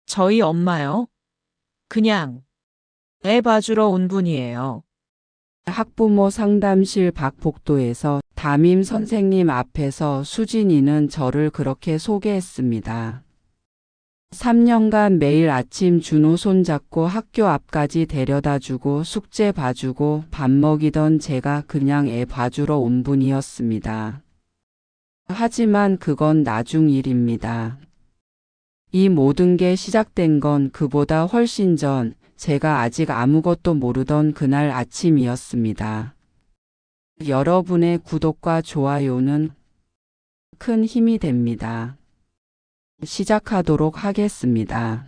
저희 엄마요? 그냥 애 봐주러 온 분이에요. 학부모 상담실 박복도에서 담임 선생님 앞에서 수진이는 저를 그렇게 소개했습니다. 3년간 매일 아침 준호 손잡고 학교 앞까지 데려다주고 숙제 봐주고 밥 먹이던 제가 그냥 애 봐주러 온 분이었습니다. 하지만 그건 나중 일입니다. 이 모든 게 시작된 건 그보다 훨씬 전 제가 아직 아무것도 모르던 그날 아침이었습니다. 여러분의 구독과 좋아요는 큰 힘이 됩니다. 시작하도록 하겠습니다.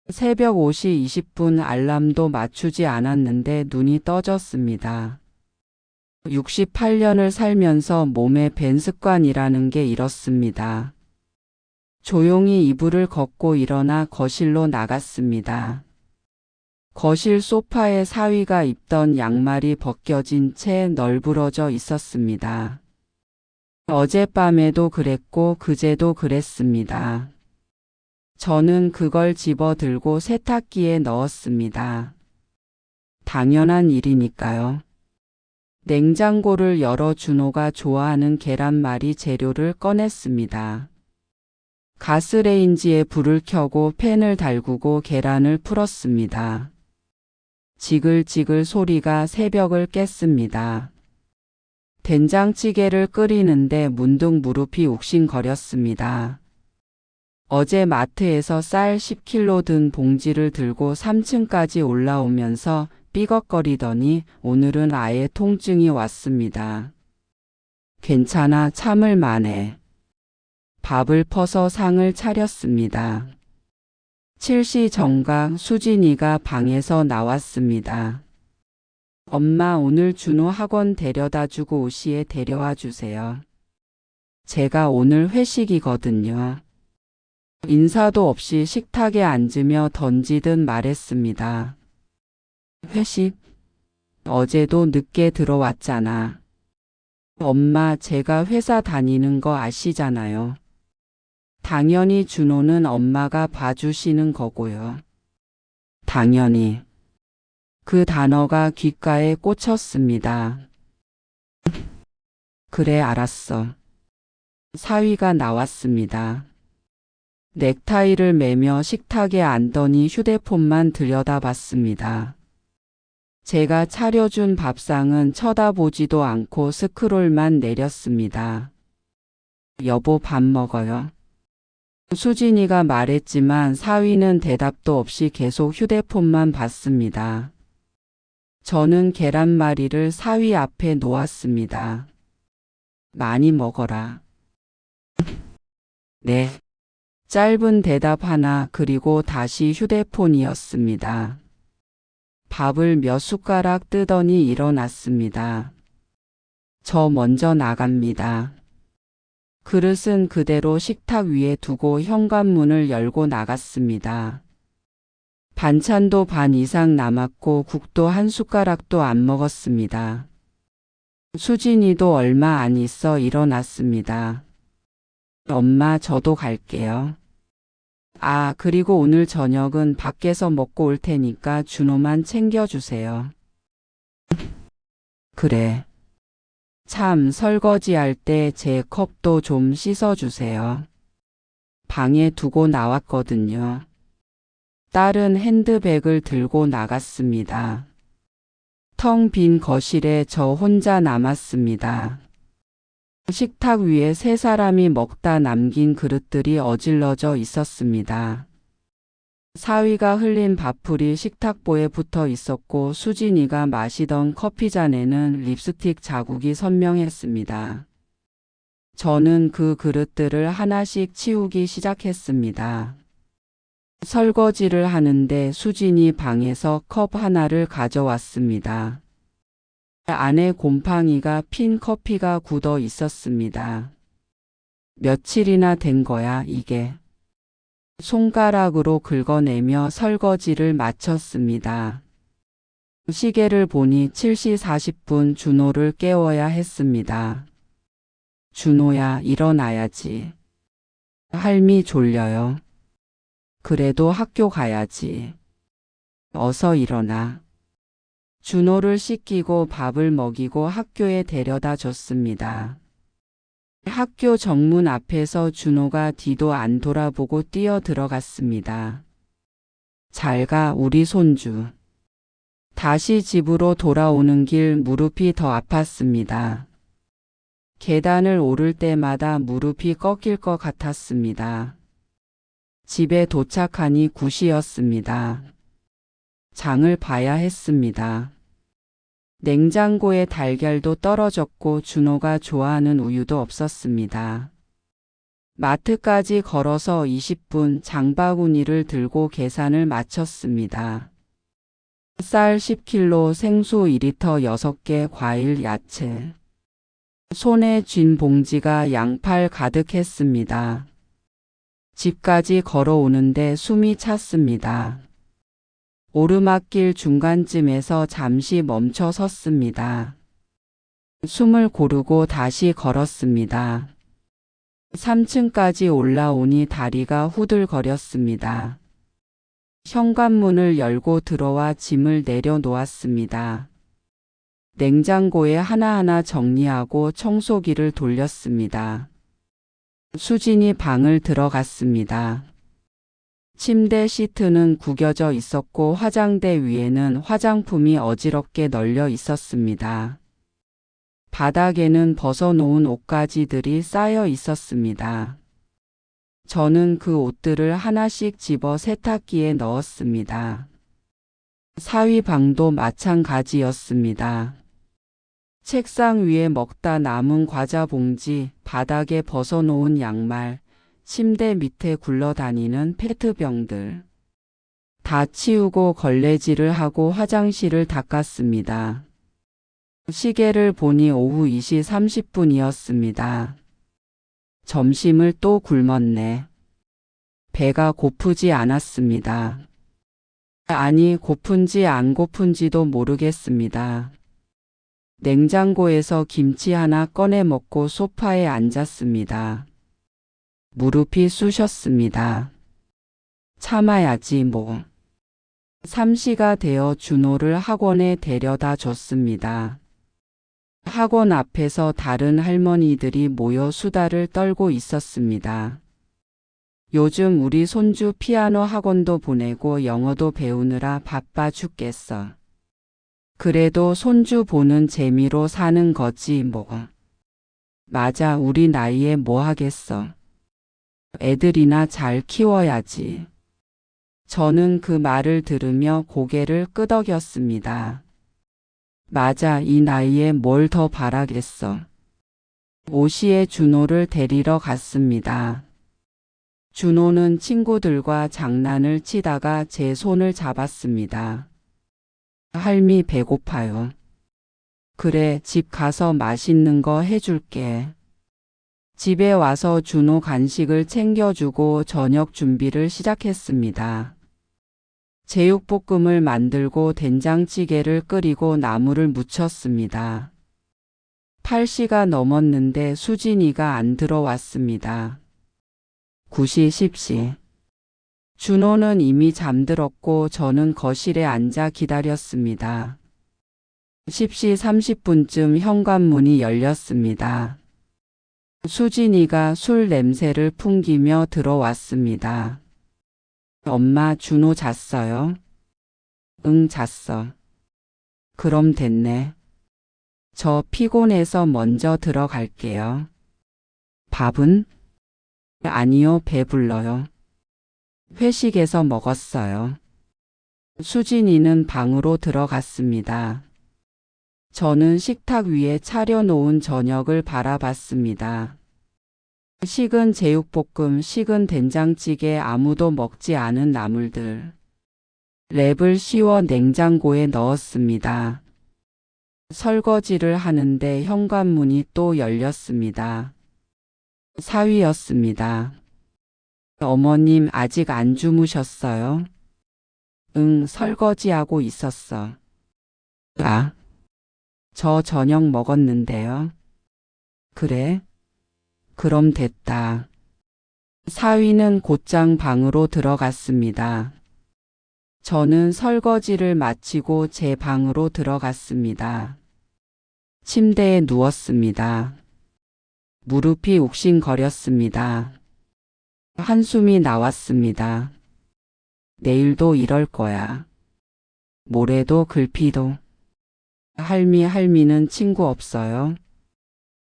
새벽 5시 20분 알람도 맞추지 않았는데 눈이 떠졌습니다. 68년을 살면서 몸에 밴 습관이라는 게 이렇습니다. 조용히 이불을 걷고 일어나 거실로 나갔습니다. 거실 소파에 사위가 입던 양말이 벗겨진 채 널브러져 있었습니다. 어젯밤에도 그랬고 그제도 그랬습니다. 저는 그걸 집어들고 세탁기에 넣었습니다. 당연한 일이니까요. 냉장고를 열어 준호가 좋아하는 계란말이 재료를 꺼냈습니다. 가스레인지에 불을 켜고 팬을 달구고 계란을 풀었습니다. 지글지글 소리가 새벽을 깼습니다. 된장찌개를 끓이는데 문득 무릎이 욱신거렸습니다. 어제 마트에서 쌀 10kg 든 봉지를 들고 3층까지 올라오면서 삐걱거리더니 오늘은 아예 통증이 왔습니다. 괜찮아, 참을 만해. 밥을 퍼서 상을 차렸습니다. 7시 정각 수진이가 방에서 나왔습니다. 엄마, 오늘 준호 학원 데려다주고 오시에 데려와 주세요. 제가 오늘 회식이거든요. 인사도 없이 식탁에 앉으며 던지듯 말했습니다. 회식? 어제도 늦게 들어왔잖아. 엄마, 제가 회사 다니는 거 아시잖아요. 당연히 준호는 엄마가 봐주시는 거고요. 당연히. 그 단어가 귓가에 꽂혔습니다. 그래, 알았어. 사위가 나왔습니다. 넥타이를 매며 식탁에 앉더니 휴대폰만 들여다봤습니다. 제가 차려준 밥상은 쳐다보지도 않고 스크롤만 내렸습니다. 여보, 밥 먹어요. 수진이가 말했지만 사위는 대답도 없이 계속 휴대폰만 봤습니다. 저는 계란말이를 사위 앞에 놓았습니다. 많이 먹어라. 네. 짧은 대답 하나, 그리고 다시 휴대폰이었습니다. 밥을 몇 숟가락 뜨더니 일어났습니다. 저 먼저 나갑니다. 그릇은 그대로 식탁 위에 두고 현관문을 열고 나갔습니다. 반찬도 반 이상 남았고 국도 한 숟가락도 안 먹었습니다. 수진이도 얼마 안 있어 일어났습니다. 엄마, 저도 갈게요. 아, 그리고 오늘 저녁은 밖에서 먹고 올 테니까 준호만 챙겨주세요. 그래. 참, 설거지할 때 제 컵도 좀 씻어주세요. 방에 두고 나왔거든요. 딸은 핸드백을 들고 나갔습니다. 텅 빈 거실에 저 혼자 남았습니다. 식탁 위에 세 사람이 먹다 남긴 그릇들이 어질러져 있었습니다. 사위가 흘린 밥풀이 식탁보에 붙어 있었고 수진이가 마시던 커피잔에는 립스틱 자국이 선명했습니다. 저는 그 그릇들을 하나씩 치우기 시작했습니다. 설거지를 하는데 수진이 방에서 컵 하나를 가져왔습니다. 안에 곰팡이가 핀 커피가 굳어 있었습니다. 며칠이나 된 거야, 이게. 손가락으로 긁어내며 설거지를 마쳤습니다. 시계를 보니 7시 40분 준호를 깨워야 했습니다. 준호야, 일어나야지. 할미 졸려요. 그래도 학교 가야지. 어서 일어나. 준호를 씻기고 밥을 먹이고 학교에 데려다 줬습니다. 학교 정문 앞에서 준호가 뒤도 안 돌아보고 뛰어 들어갔습니다. 잘 가, 우리 손주. 다시 집으로 돌아오는 길 무릎이 더 아팠습니다. 계단을 오를 때마다 무릎이 꺾일 것 같았습니다. 집에 도착하니 9시였습니다. 장을 봐야 했습니다. 냉장고에 달걀도 떨어졌고 준호가 좋아하는 우유도 없었습니다. 마트까지 걸어서 20분 장바구니를 들고 계산을 마쳤습니다. 쌀 10kg, 생수 2리터 6개, 과일, 야채. 손에 쥔 봉지가 양팔 가득했습니다. 집까지 걸어오는데 숨이 찼습니다. 오르막길 중간쯤에서 잠시 멈춰 섰습니다. 숨을 고르고 다시 걸었습니다. 3층까지 올라오니 다리가 후들거렸습니다. 현관문을 열고 들어와 짐을 내려놓았습니다. 냉장고에 하나하나 정리하고 청소기를 돌렸습니다. 수진이 방을 들어갔습니다. 침대 시트는 구겨져 있었고 화장대 위에는 화장품이 어지럽게 널려 있었습니다. 바닥에는 벗어놓은 옷가지들이 쌓여 있었습니다. 저는 그 옷들을 하나씩 집어 세탁기에 넣었습니다. 사위 방도 마찬가지였습니다. 책상 위에 먹다 남은 과자 봉지, 바닥에 벗어놓은 양말, 침대 밑에 굴러다니는 페트병들. 다 치우고 걸레질을 하고 화장실을 닦았습니다. 시계를 보니 오후 2시 30분이었습니다. 점심을 또 굶었네. 배가 고프지 않았습니다. 아니, 고픈지 안 고픈지도 모르겠습니다. 냉장고에서 김치 하나 꺼내 먹고 소파에 앉았습니다. 무릎이 쑤셨습니다. 참아야지 뭐. 3시가 되어 준호를 학원에 데려다 줬습니다. 학원 앞에서 다른 할머니들이 모여 수다를 떨고 있었습니다. 요즘 우리 손주 피아노 학원도 보내고 영어도 배우느라 바빠 죽겠어. 그래도 손주 보는 재미로 사는 거지 뭐. 맞아, 우리 나이에 뭐 하겠어. 애들이나 잘 키워야지. 저는 그 말을 들으며 고개를 끄덕였습니다. 맞아, 이 나이에 뭘 더 바라겠어. 5시에 준호를 데리러 갔습니다. 준호는 친구들과 장난을 치다가 제 손을 잡았습니다. 할미 배고파요. 그래, 집 가서 맛있는 거 해줄게. 집에 와서 준호 간식을 챙겨주고 저녁 준비를 시작했습니다. 제육볶음을 만들고 된장찌개를 끓이고 나물을 무쳤습니다. 8시가 넘었는데 수진이가 안 들어왔습니다. 9시, 10시. 준호는 이미 잠들었고 저는 거실에 앉아 기다렸습니다. 10시 30분쯤 현관문이 열렸습니다. 수진이가 술 냄새를 풍기며 들어왔습니다. 엄마, 준호 잤어요? 응, 잤어. 그럼 됐네. 저 피곤해서 먼저 들어갈게요. 밥은? 아니요, 배불러요. 회식에서 먹었어요. 수진이는 방으로 들어갔습니다. 저는 식탁 위에 차려놓은 저녁을 바라봤습니다. 식은 제육볶음, 식은 된장찌개, 아무도 먹지 않은 나물들. 랩을 씌워 냉장고에 넣었습니다. 설거지를 하는데 현관문이 또 열렸습니다. 사위였습니다. 어머님 아직 안 주무셨어요? 응, 설거지하고 있었어. 아, 저 저녁 먹었는데요. 그래? 그럼 됐다. 사위는 곧장 방으로 들어갔습니다. 저는 설거지를 마치고 제 방으로 들어갔습니다. 침대에 누웠습니다. 무릎이 욱신거렸습니다. 한숨이 나왔습니다. 내일도 이럴 거야. 모레도 글피도. 할미는 친구 없어요?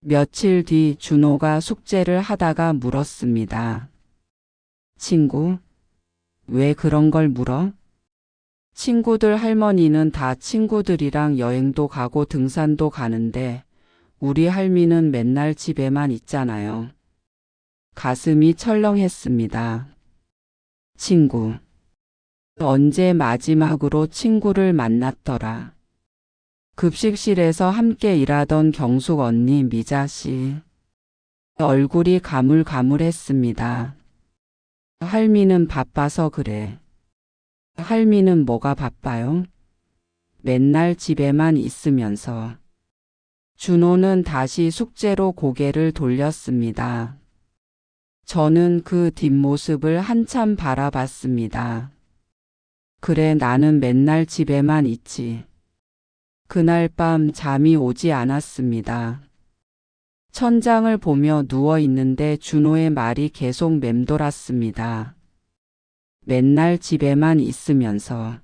며칠 뒤 준호가 숙제를 하다가 물었습니다. 친구? 왜 그런 걸 물어? 친구들 할머니는 다 친구들이랑 여행도 가고 등산도 가는데 우리 할미는 맨날 집에만 있잖아요. 가슴이 철렁했습니다. 친구. 언제 마지막으로 친구를 만났더라. 급식실에서 함께 일하던 경숙 언니 미자 씨. 얼굴이 가물가물했습니다. 할미는 바빠서 그래. 할미는 뭐가 바빠요? 맨날 집에만 있으면서. 준호는 다시 숙제로 고개를 돌렸습니다. 저는 그 뒷모습을 한참 바라봤습니다. 그래, 나는 맨날 집에만 있지. 그날 밤 잠이 오지 않았습니다. 천장을 보며 누워 있는데 준호의 말이 계속 맴돌았습니다. 맨날 집에만 있으면서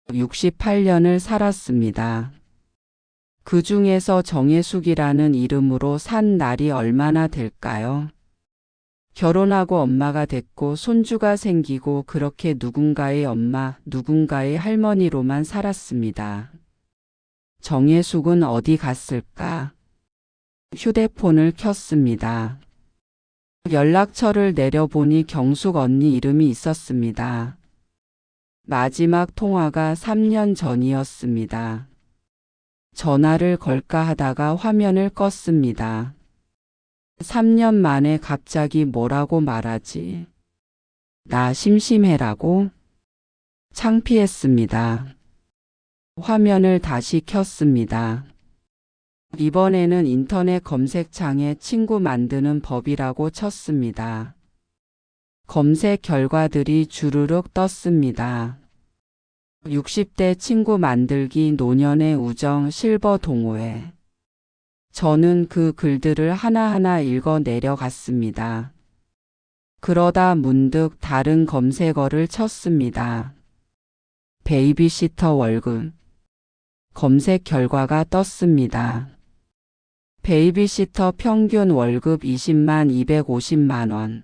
68년을 살았습니다. 그 중에서 정혜숙이라는 이름으로 산 날이 얼마나 될까요? 결혼하고 엄마가 됐고 손주가 생기고 그렇게 누군가의 엄마, 누군가의 할머니로만 살았습니다. 정혜숙은 어디 갔을까? 휴대폰을 켰습니다. 연락처를 내려보니 경숙 언니 이름이 있었습니다. 마지막 통화가 3년 전이었습니다. 전화를 걸까 하다가 화면을 껐습니다. 3년 만에 갑자기 뭐라고 말하지? 나 심심해라고? 창피했습니다. 화면을 다시 켰습니다. 이번에는 인터넷 검색창에 친구 만드는 법이라고 쳤습니다. 검색 결과들이 주르륵 떴습니다. 60대 친구 만들기 노년의 우정 실버 동호회. 저는 그 글들을 하나하나 읽어 내려갔습니다. 그러다 문득 다른 검색어를 쳤습니다. 베이비시터 월급. 검색 결과가 떴습니다. 베이비시터 평균 월급 20만 250만 원.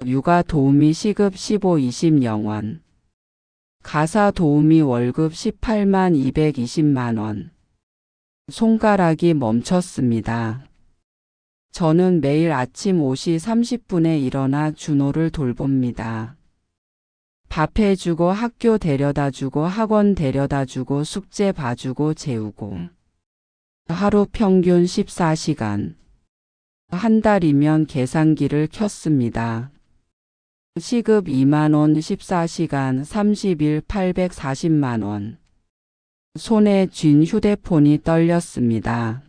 육아 도우미 시급 15-20원. 가사 도우미 월급 18만 220만 원. 손가락이 멈췄습니다. 저는 매일 아침 5시 30분에 일어나 준호를 돌봅니다. 밥 해주고 학교 데려다주고 학원 데려다주고 숙제 봐주고 재우고. 하루 평균 14시간. 한 달이면 계산기를 켰습니다. 시급 2만 원 14시간 30일 840만 원. 손에 쥔 휴대폰이 떨렸습니다.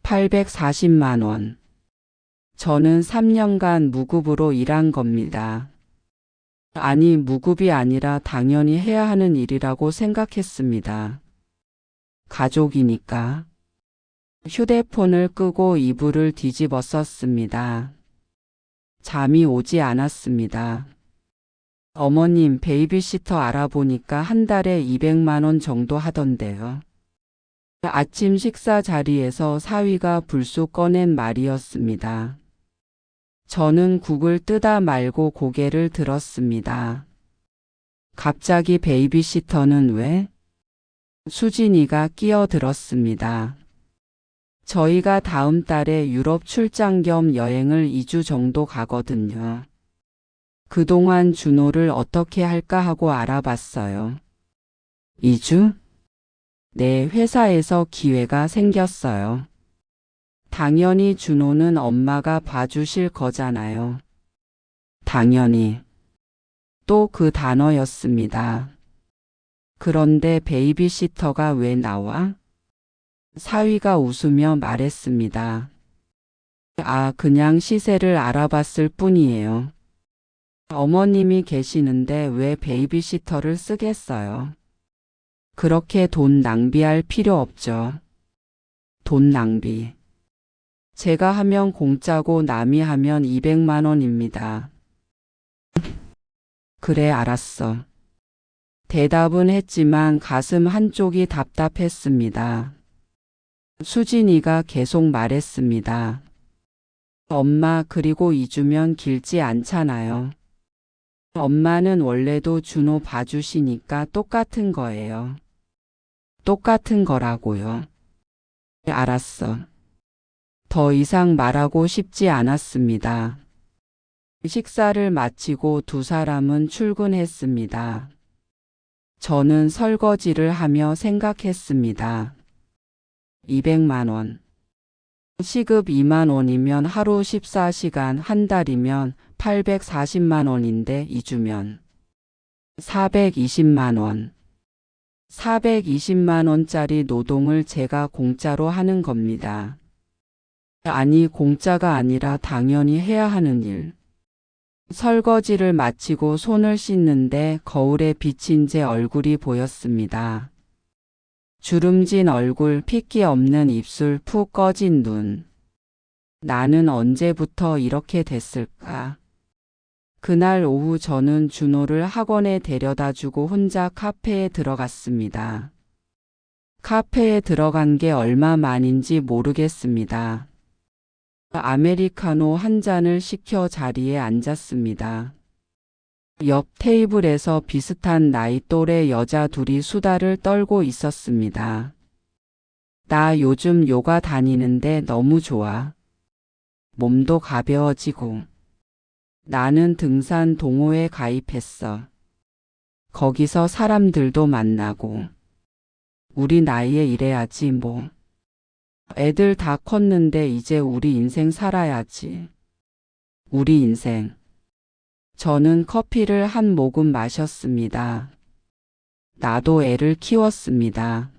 840만 원. 저는 3년간 무급으로 일한 겁니다. 아니, 무급이 아니라 당연히 해야 하는 일이라고 생각했습니다. 가족이니까. 휴대폰을 끄고 이불을 뒤집어 썼습니다. 잠이 오지 않았습니다. 어머님, 베이비시터 알아보니까 한 달에 200만 원 정도 하던데요. 아침 식사 자리에서 사위가 불쑥 꺼낸 말이었습니다. 저는 국을 뜨다 말고 고개를 들었습니다. 갑자기 베이비시터는 왜? 수진이가 끼어들었습니다. 저희가 다음 달에 유럽 출장 겸 여행을 2주 정도 가거든요. 그동안 준호를 어떻게 할까 하고 알아봤어요. 2주? 네, 회사에서 기회가 생겼어요. 당연히 준호는 엄마가 봐주실 거잖아요. 당연히. 또 그 단어였습니다. 그런데 베이비시터가 왜 나와? 사위가 웃으며 말했습니다. 그냥 시세를 알아봤을 뿐이에요. 어머님이 계시는데 왜 베이비시터를 쓰겠어요? 그렇게 돈 낭비할 필요 없죠. 돈 낭비. 제가 하면 공짜고 남이 하면 200만 원입니다. 그래, 알았어. 대답은 했지만 가슴 한쪽이 답답했습니다. 수진이가 계속 말했습니다. 엄마, 그리고 2주면 길지 않잖아요. 엄마는 원래도 준호 봐주시니까 똑같은 거예요. 똑같은 거라고요. 알았어. 더 이상 말하고 싶지 않았습니다. 식사를 마치고 두 사람은 출근했습니다. 저는 설거지를 하며 생각했습니다. 200만 원. 시급 2만 원이면 하루 14시간, 한 달이면 840만 원인데 2주면 420만 원. 420만 원짜리 노동을 제가 공짜로 하는 겁니다. 아니, 공짜가 아니라 당연히 해야 하는 일. 설거지를 마치고 손을 씻는데 거울에 비친 제 얼굴이 보였습니다. 주름진 얼굴, 핏기 없는 입술, 푹 꺼진 눈. 나는 언제부터 이렇게 됐을까? 그날 오후 저는 준호를 학원에 데려다주고 혼자 카페에 들어갔습니다. 카페에 들어간 게 얼마 만인지 모르겠습니다. 아메리카노 한 잔을 시켜 자리에 앉았습니다. 옆 테이블에서 비슷한 나이 또래 여자 둘이 수다를 떨고 있었습니다. 나 요즘 요가 다니는데 너무 좋아. 몸도 가벼워지고. 나는 등산 동호회 가입했어. 거기서 사람들도 만나고. 우리 나이에 이래야지 뭐. 애들 다 컸는데 이제 우리 인생 살아야지. 우리 인생. 저는 커피를 한 모금 마셨습니다. 나도 애를 키웠습니다.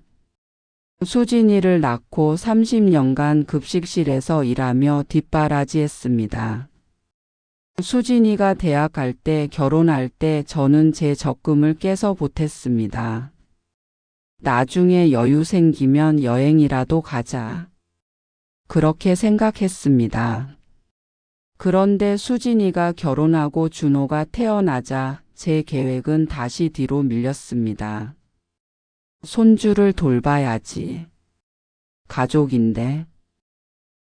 수진이를 낳고 30년간 급식실에서 일하며 뒷바라지했습니다. 수진이가 대학 갈 때, 결혼할 때 저는 제 적금을 깨서 보탰습니다. 나중에 여유 생기면 여행이라도 가자. 그렇게 생각했습니다. 그런데 수진이가 결혼하고 준호가 태어나자 제 계획은 다시 뒤로 밀렸습니다. 손주를 돌봐야지. 가족인데.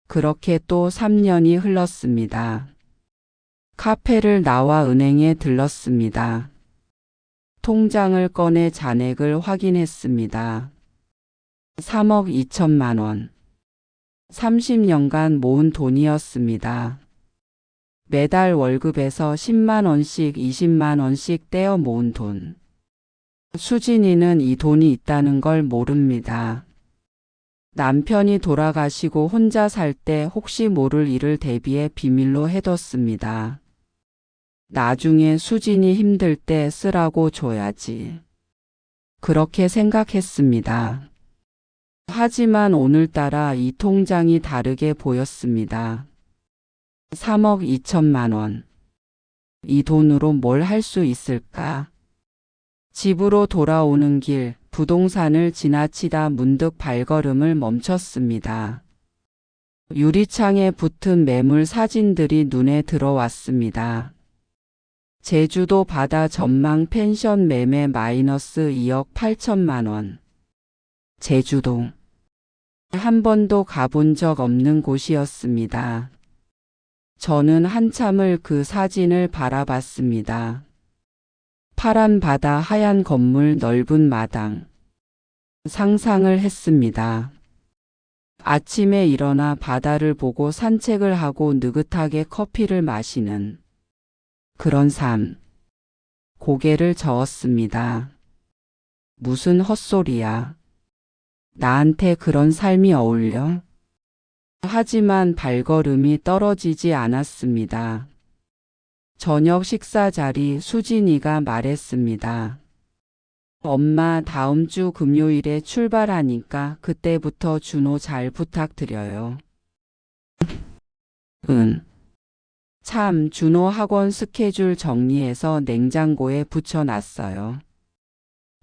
그렇게 또 3년이 흘렀습니다. 카페를 나와 은행에 들렀습니다. 통장을 꺼내 잔액을 확인했습니다. 3억 2천만 원. 30년간 모은 돈이었습니다. 매달 월급에서 10만 원씩 20만 원씩 떼어 모은 돈. 수진이는 이 돈이 있다는 걸 모릅니다. 남편이 돌아가시고 혼자 살 때 혹시 모를 일을 대비해 비밀로 해뒀습니다. 나중에 수진이 힘들 때 쓰라고 줘야지. 그렇게 생각했습니다. 하지만 오늘따라 이 통장이 다르게 보였습니다. 3억 2천만 원. 이 돈으로 뭘 할 수 있을까? 집으로 돌아오는 길, 부동산을 지나치다 문득 발걸음을 멈췄습니다. 유리창에 붙은 매물 사진들이 눈에 들어왔습니다. 제주도 바다 전망 펜션 매매 마이너스 2억 8천만 원. 제주도. 한 번도 가본 적 없는 곳이었습니다. 저는 한참을 그 사진을 바라봤습니다. 파란 바다, 하얀 건물, 넓은 마당. 상상을 했습니다. 아침에 일어나 바다를 보고 산책을 하고 느긋하게 커피를 마시는 그런 삶. 고개를 저었습니다. 무슨 헛소리야. 나한테 그런 삶이 어울려? 하지만 발걸음이 떨어지지 않았습니다. 저녁 식사 자리, 수진이가 말했습니다. 엄마, 다음 주 금요일에 출발하니까 그때부터 준호 잘 부탁드려요. 은. 참, 준호 학원 스케줄 정리해서 냉장고에 붙여놨어요.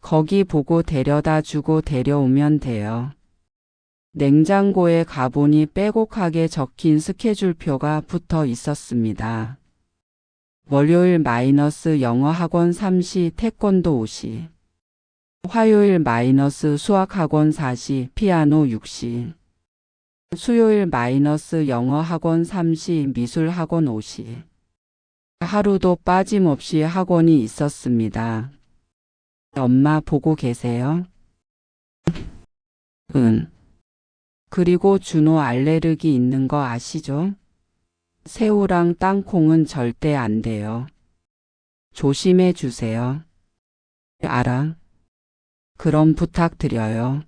거기 보고 데려다 주고 데려오면 돼요. 냉장고에 가보니 빼곡하게 적힌 스케줄표가 붙어 있었습니다. 월요일 마이너스 영어 학원 3시, 태권도 5시. 화요일 마이너스 수학 학원 4시, 피아노 6시. 수요일 마이너스 영어 학원 3시, 미술 학원 5시. 하루도 빠짐없이 학원이 있었습니다. 엄마 보고 계세요? 은. 그리고 준호 알레르기 있는 거 아시죠? 새우랑 땅콩은 절대 안 돼요. 조심해 주세요. 알아. 그럼 부탁드려요.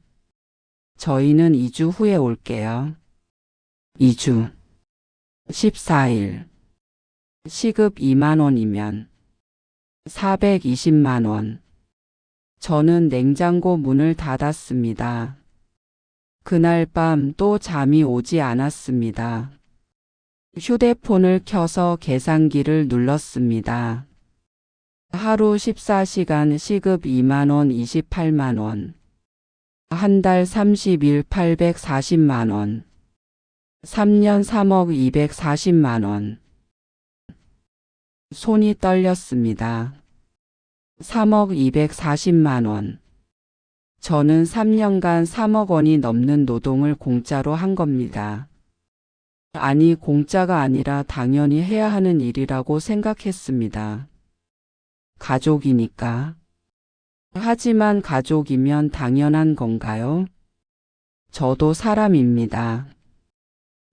저희는 2주 후에 올게요. 2주. 14일. 시급 2만 원이면 420만 원. 저는 냉장고 문을 닫았습니다. 그날 밤 또 잠이 오지 않았습니다. 휴대폰을 켜서 계산기를 눌렀습니다. 하루 14시간 시급 2만 원, 28만 원. 한 달 30일 840만 원. 3년 3억 240만 원. 손이 떨렸습니다. 3억 240만 원. 저는 3년간 3억 원이 넘는 노동을 공짜로 한 겁니다. 아니, 공짜가 아니라 당연히 해야 하는 일이라고 생각했습니다. 가족이니까. 하지만 가족이면 당연한 건가요? 저도 사람입니다.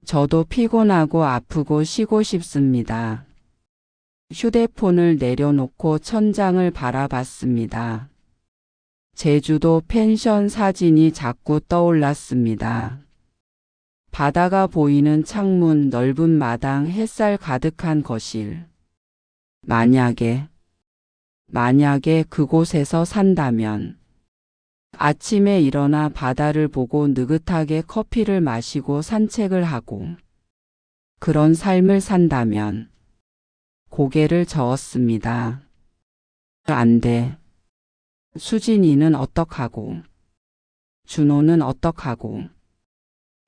저도 피곤하고 아프고 쉬고 싶습니다. 휴대폰을 내려놓고 천장을 바라봤습니다. 제주도 펜션 사진이 자꾸 떠올랐습니다. 바다가 보이는 창문, 넓은 마당, 햇살 가득한 거실. 만약에 그곳에서 산다면 아침에 일어나 바다를 보고 느긋하게 커피를 마시고 산책을 하고 그런 삶을 산다면 고개를 저었습니다. 안 돼. 수진이는 어떡하고 준호는 어떡하고.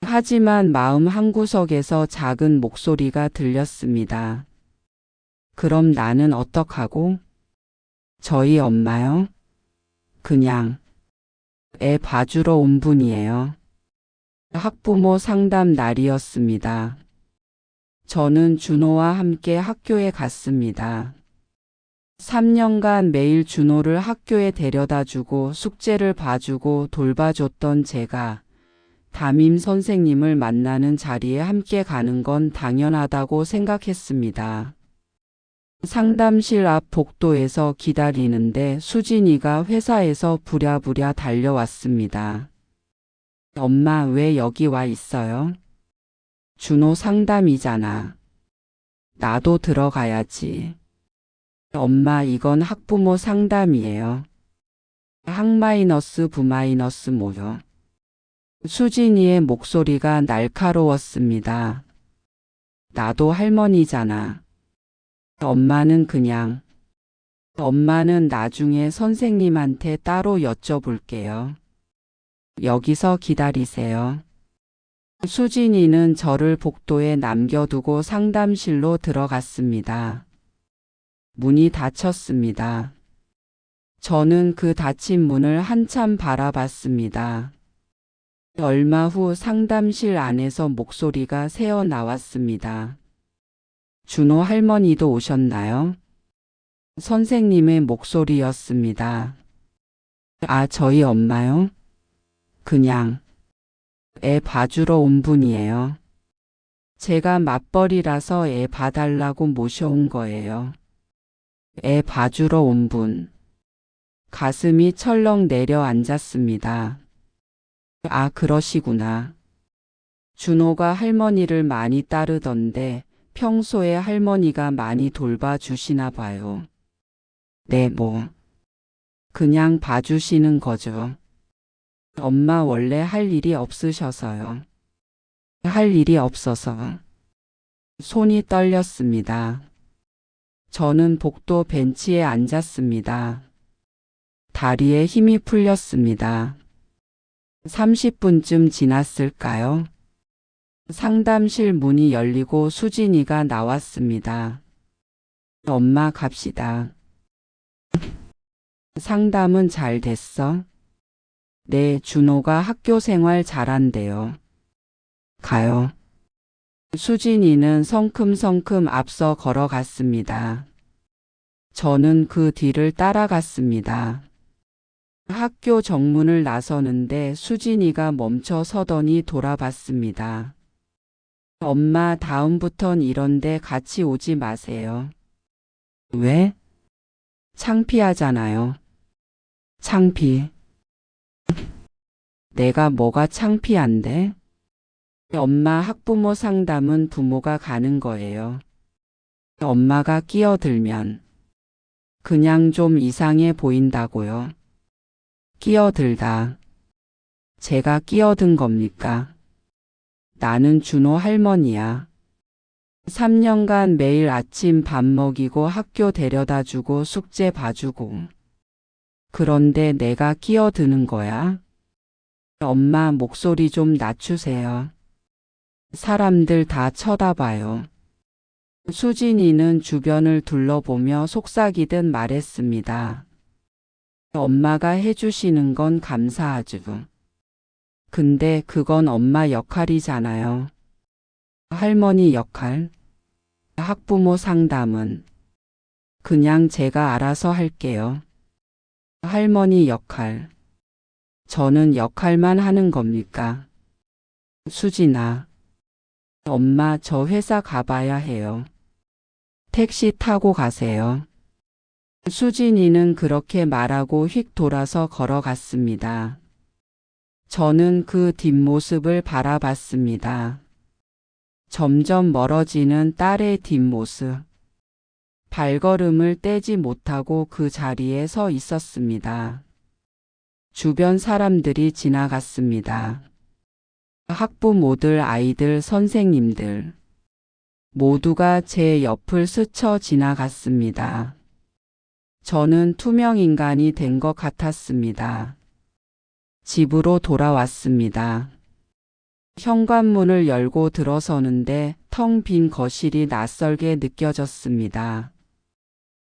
하지만 마음 한구석에서 작은 목소리가 들렸습니다. 그럼 나는 어떡하고? 저희 엄마요? 그냥 애 봐주러 온 분이에요. 학부모 상담 날이었습니다. 저는 준호와 함께 학교에 갔습니다. 3년간 매일 준호를 학교에 데려다 주고 숙제를 봐주고 돌봐줬던 제가 담임 선생님을 만나는 자리에 함께 가는 건 당연하다고 생각했습니다. 상담실 앞 복도에서 기다리는데 수진이가 회사에서 부랴부랴 달려왔습니다. 엄마, 왜 여기 와 있어요? 준호 상담이잖아. 나도 들어가야지. 엄마, 이건 학부모 상담이에요. 학-부- 모여. 수진이의 목소리가 날카로웠습니다. 나도 할머니잖아. 엄마는 나중에 선생님한테 따로 여쭤볼게요. 여기서 기다리세요. 수진이는 저를 복도에 남겨두고 상담실로 들어갔습니다. 문이 닫혔습니다. 저는 그 닫힌 문을 한참 바라봤습니다. 얼마 후 상담실 안에서 목소리가 새어 나왔습니다. 준호 할머니도 오셨나요? 선생님의 목소리였습니다. 아, 저희 엄마요? 그냥 애 봐주러 온 분이에요. 제가 맞벌이라서 애 봐달라고 모셔온 거예요. 애 봐주러 온 분. 가슴이 철렁 내려앉았습니다. 아, 그러시구나. 준호가 할머니를 많이 따르던데 평소에 할머니가 많이 돌봐주시나 봐요. 네, 그냥 봐주시는 거죠. 엄마 원래 할 일이 없으셔서요. 할 일이 없어서. 손이 떨렸습니다. 저는 복도 벤치에 앉았습니다. 다리에 힘이 풀렸습니다. 30분쯤 지났을까요? 상담실 문이 열리고 수진이가 나왔습니다. 엄마 갑시다. 상담은 잘 됐어? 네, 준호가 학교 생활 잘한대요. 가요. 수진이는 성큼성큼 앞서 걸어갔습니다. 저는 그 뒤를 따라갔습니다. 학교 정문을 나서는데 수진이가 멈춰 서더니 돌아봤습니다. 엄마, 다음부턴 이런데 같이 오지 마세요. 왜? 창피하잖아요. 창피. 내가 뭐가 창피한데? 엄마, 학부모 상담은 부모가 가는 거예요. 엄마가 끼어들면 그냥 좀 이상해 보인다고요. 끼어들다. 제가 끼어든 겁니까? 나는 준호 할머니야. 3년간 매일 아침 밥 먹이고 학교 데려다 주고 숙제 봐주고. 그런데 내가 끼어드는 거야? 엄마, 목소리 좀 낮추세요. 사람들 다 쳐다봐요. 수진이는 주변을 둘러보며 속삭이듯 말했습니다. 엄마가 해주시는 건 감사하죠. 근데 그건 엄마 역할이잖아요. 할머니 역할? 학부모 상담은 그냥 제가 알아서 할게요. 할머니 역할. 저는 역할만 하는 겁니까? 수진아. 엄마, 저 회사 가봐야 해요. 택시 타고 가세요. 수진이는 그렇게 말하고 휙 돌아서 걸어갔습니다. 저는 그 뒷모습을 바라봤습니다. 점점 멀어지는 딸의 뒷모습. 발걸음을 떼지 못하고 그 자리에 서 있었습니다. 주변 사람들이 지나갔습니다. 학부모들, 아이들, 선생님들. 모두가 제 옆을 스쳐 지나갔습니다. 저는 투명 인간이 된 것 같았습니다. 집으로 돌아왔습니다. 현관문을 열고 들어서는데 텅 빈 거실이 낯설게 느껴졌습니다.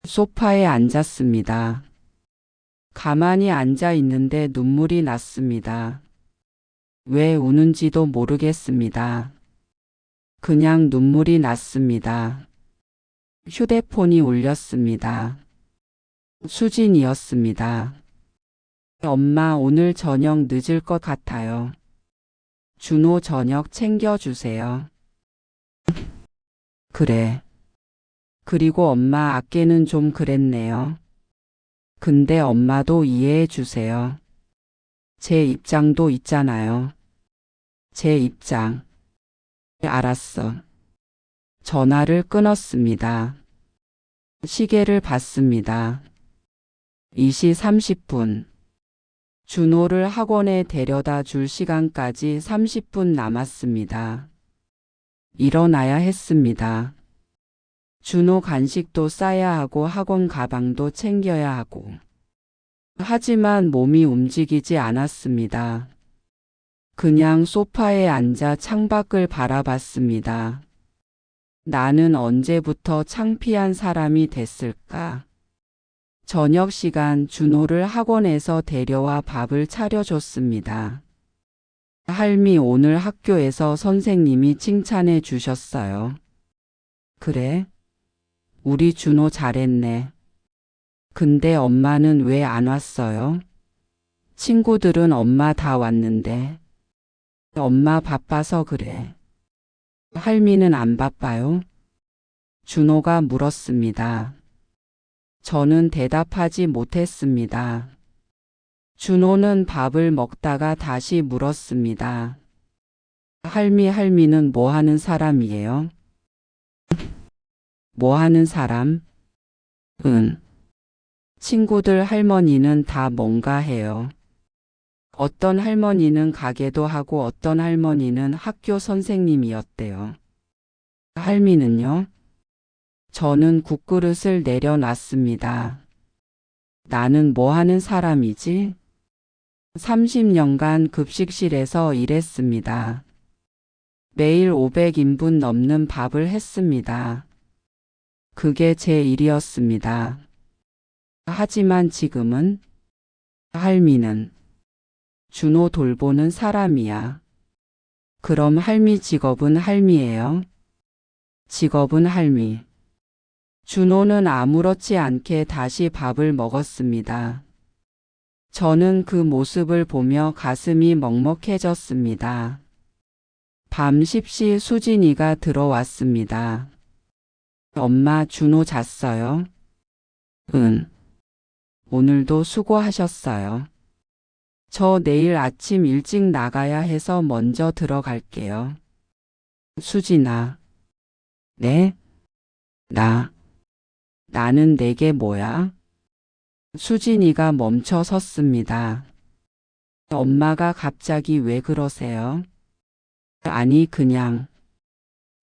소파에 앉았습니다. 가만히 앉아 있는데 눈물이 났습니다. 왜 우는지도 모르겠습니다. 그냥 눈물이 났습니다. 휴대폰이 울렸습니다. 수진이었습니다. 엄마, 오늘 저녁 늦을 것 같아요. 준호 저녁 챙겨주세요. 그래. 그리고 엄마, 아깨는 좀 그랬네요. 근데 엄마도 이해해 주세요. 제 입장도 있잖아요. 제 입장. 알았어. 전화를 끊었습니다. 시계를 봤습니다. 2시 30분. 준호를 학원에 데려다 줄 시간까지 30분 남았습니다. 일어나야 했습니다. 준호 간식도 싸야 하고 학원 가방도 챙겨야 하고. 하지만 몸이 움직이지 않았습니다. 그냥 소파에 앉아 창밖을 바라봤습니다. 나는 언제부터 창피한 사람이 됐을까? 저녁 시간 준호를 학원에서 데려와 밥을 차려줬습니다. 할미, 오늘 학교에서 선생님이 칭찬해 주셨어요. 그래? 우리 준호 잘했네. 근데 엄마는 왜 안 왔어요? 친구들은 엄마 다 왔는데. 엄마 바빠서 그래. 할미는 안 바빠요? 준호가 물었습니다. 저는 대답하지 못했습니다. 준호는 밥을 먹다가 다시 물었습니다. 할미는 뭐 하는 사람이에요? 뭐 하는 사람? 친구들 할머니는 다 뭔가 해요. 어떤 할머니는 가게도 하고 어떤 할머니는 학교 선생님이었대요. 할미는요? 저는 국그릇을 내려놨습니다. 나는 뭐 하는 사람이지? 30년간 급식실에서 일했습니다. 매일 500인분 넘는 밥을 했습니다. 그게 제 일이었습니다. 하지만 지금은 할미는 준호 돌보는 사람이야. 그럼 할미 직업은 할미예요? 직업은 할미. 준호는 아무렇지 않게 다시 밥을 먹었습니다. 저는 그 모습을 보며 가슴이 먹먹해졌습니다. 밤 10시 수진이가 들어왔습니다. 엄마, 준호 잤어요? 응. 오늘도 수고하셨어요. 저 내일 아침 일찍 나가야 해서 먼저 들어갈게요. 수진아. 네? 나는 내게 뭐야? 수진이가 멈춰 섰습니다. 엄마가 갑자기 왜 그러세요? 아니, 그냥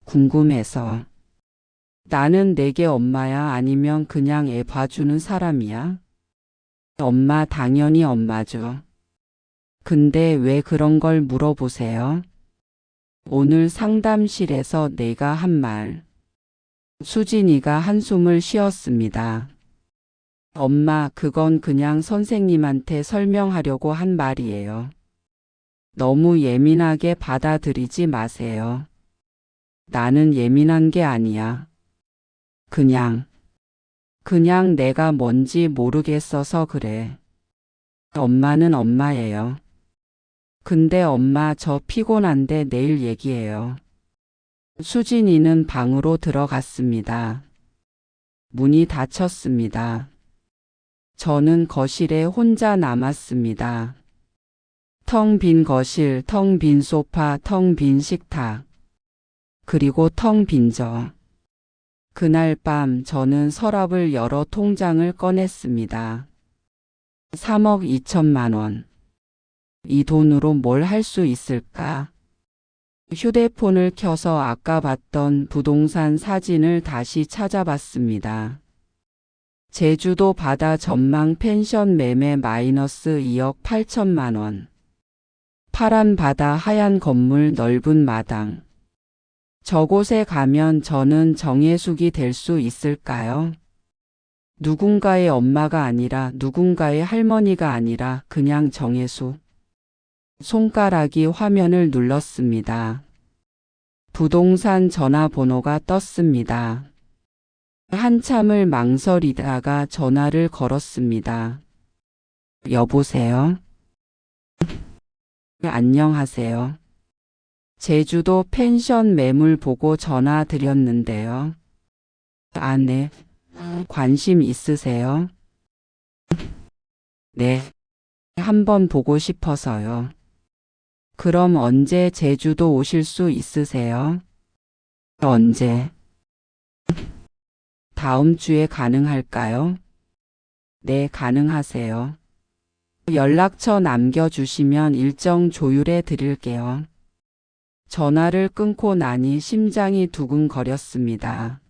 궁금해서. 나는 내게 엄마야? 아니면 그냥 애 봐주는 사람이야? 엄마, 당연히 엄마죠. 근데 왜 그런 걸 물어보세요? 오늘 상담실에서 내가 한 말. 수진이가 한숨을 쉬었습니다. 엄마, 그건 그냥 선생님한테 설명하려고 한 말이에요. 너무 예민하게 받아들이지 마세요. 나는 예민한 게 아니야. 그냥 내가 뭔지 모르겠어서 그래. 엄마는 엄마예요. 근데 엄마, 저 피곤한데 내일 얘기해요. 수진이는 방으로 들어갔습니다. 문이 닫혔습니다. 저는 거실에 혼자 남았습니다. 텅 빈 거실, 텅 빈 소파, 텅 빈 식탁. 그리고 텅 빈 저. 그날 밤 저는 서랍을 열어 통장을 꺼냈습니다. 3억 2천만 원. 이 돈으로 뭘 할 수 있을까? 휴대폰을 켜서 아까 봤던 부동산 사진을 다시 찾아봤습니다. 제주도 바다 전망 펜션 매매 마이너스 2억 8천만 원. 파란 바다, 하얀 건물, 넓은 마당. 저곳에 가면 저는 정예숙이 될 수 있을까요? 누군가의 엄마가 아니라, 누군가의 할머니가 아니라 그냥 정예숙. 손가락이 화면을 눌렀습니다. 부동산 전화번호가 떴습니다. 한참을 망설이다가 전화를 걸었습니다. 여보세요? 안녕하세요. 제주도 펜션 매물 보고 전화 드렸는데요. 아, 네. 관심 있으세요? 네. 한번 보고 싶어서요. 그럼 언제 제주도 오실 수 있으세요? 언제? 다음 주에 가능할까요? 네, 가능하세요. 연락처 남겨주시면 일정 조율해 드릴게요. 전화를 끊고 나니 심장이 두근거렸습니다.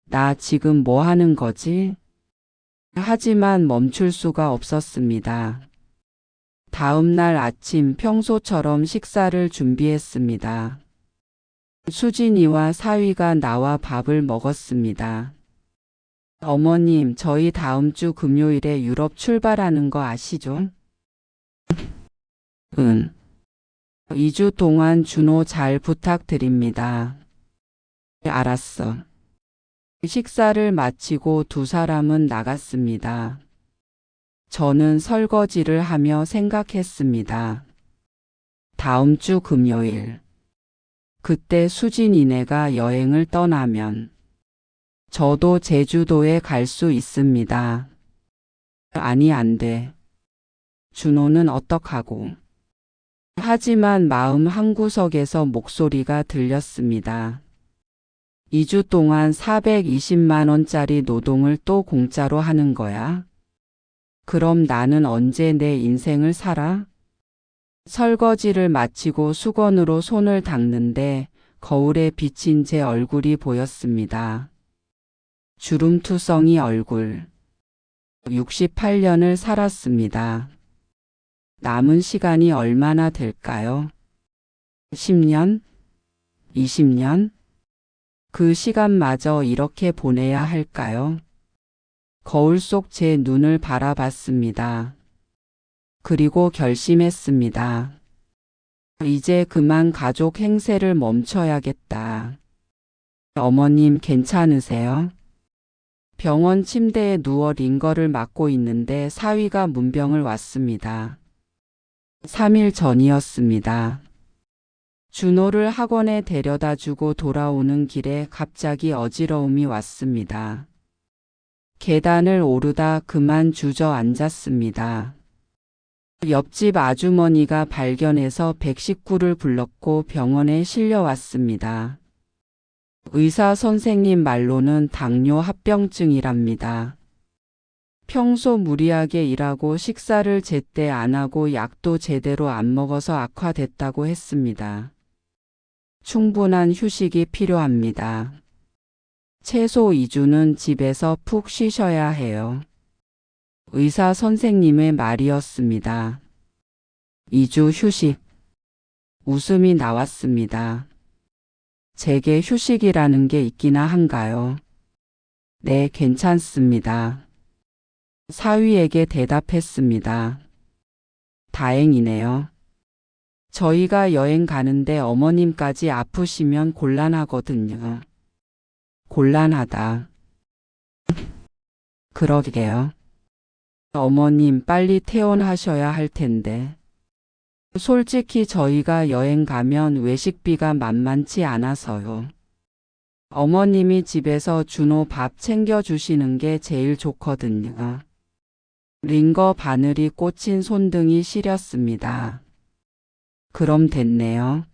나 지금 뭐 하는 거지? 하지만 멈출 수가 없었습니다. 다음 날 아침 평소처럼 식사를 준비했습니다. 수진이와 사위가 나와 밥을 먹었습니다. 어머님, 저희 다음 주 금요일에 유럽 출발하는 거 아시죠? 응. 2주 동안 준호 잘 부탁드립니다. 알았어. 식사를 마치고 두 사람은 나갔습니다. 저는 설거지를 하며 생각했습니다. 다음 주 금요일. 그때 수진이네가 여행을 떠나면 저도 제주도에 갈 수 있습니다. 아니, 안 돼. 준호는 어떡하고. 하지만 마음 한구석에서 목소리가 들렸습니다. 2주 동안 420만 원짜리 노동을 또 공짜로 하는 거야? 그럼 나는 언제 내 인생을 살아? 설거지를 마치고 수건으로 손을 닦는데 거울에 비친 제 얼굴이 보였습니다. 주름투성이 얼굴. 68년을 살았습니다. 남은 시간이 얼마나 될까요? 10년? 20년? 그 시간마저 이렇게 보내야 할까요? 거울 속 제 눈을 바라봤습니다. 그리고 결심했습니다. 이제 그만 가족 행세를 멈춰야겠다. 어머님 괜찮으세요? 병원 침대에 누워 링거를 맞고 있는데 사위가 문병을 왔습니다. 3일 전이었습니다. 준호를 학원에 데려다 주고 돌아오는 길에 갑자기 어지러움이 왔습니다. 계단을 오르다 그만 주저앉았습니다. 옆집 아주머니가 발견해서 119를 불렀고 병원에 실려왔습니다. 의사 선생님 말로는 당뇨 합병증이랍니다. 평소 무리하게 일하고 식사를 제때 안 하고 약도 제대로 안 먹어서 악화됐다고 했습니다. 충분한 휴식이 필요합니다. 최소 2주는 집에서 푹 쉬셔야 해요. 의사 선생님의 말이었습니다. 2주 휴식. 웃음이 나왔습니다. 제게 휴식이라는 게 있기나 한가요? 네, 괜찮습니다. 사위에게 대답했습니다. 다행이네요. 저희가 여행 가는데 어머님까지 아프시면 곤란하거든요. 곤란하다. 그러게요. 어머님 빨리 퇴원하셔야 할 텐데. 솔직히 저희가 여행 가면 외식비가 만만치 않아서요. 어머님이 집에서 준호 밥 챙겨주시는 게 제일 좋거든요. 링거 바늘이 꽂힌 손등이 시렸습니다. 그럼 됐네요.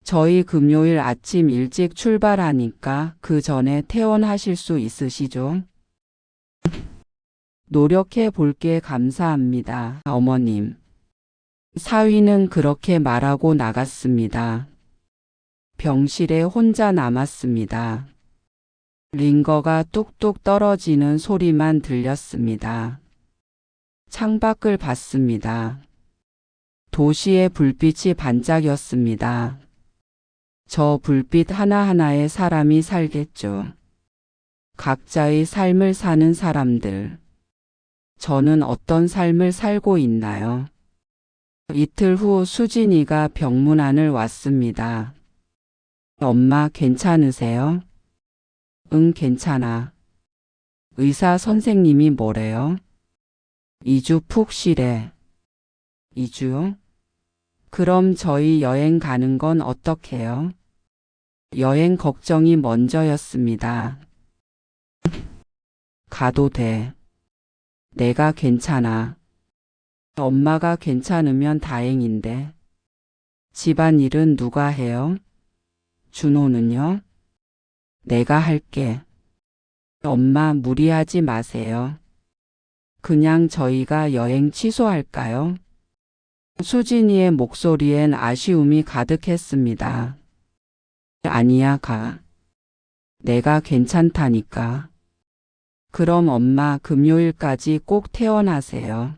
저희 금요일 아침 일찍 출발하니까 그 전에 퇴원하실 수 있으시죠? 노력해 볼게. 감사합니다, 어머님. 사위는 그렇게 말하고 나갔습니다. 병실에 혼자 남았습니다. 링거가 뚝뚝 떨어지는 소리만 들렸습니다. 창밖을 봤습니다. 도시의 불빛이 반짝였습니다. 저 불빛 하나하나에 사람이 살겠죠. 각자의 삶을 사는 사람들. 저는 어떤 삶을 살고 있나요? 이틀 후 수진이가 병문안을 왔습니다. 엄마 괜찮으세요? 응, 괜찮아. 의사 선생님이 뭐래요? 2주 푹 쉬래. 2주요? 그럼 저희 여행 가는 건 어떡해요? 여행 걱정이 먼저였습니다. 가도 돼. 내가 괜찮아. 엄마가 괜찮으면 다행인데. 집안일은 누가 해요? 준호는요? 내가 할게. 엄마 무리하지 마세요. 그냥 저희가 여행 취소할까요? 수진이의 목소리엔 아쉬움이 가득했습니다. 아니야, 가. 내가 괜찮다니까. 그럼 엄마 금요일까지 꼭 퇴원하세요.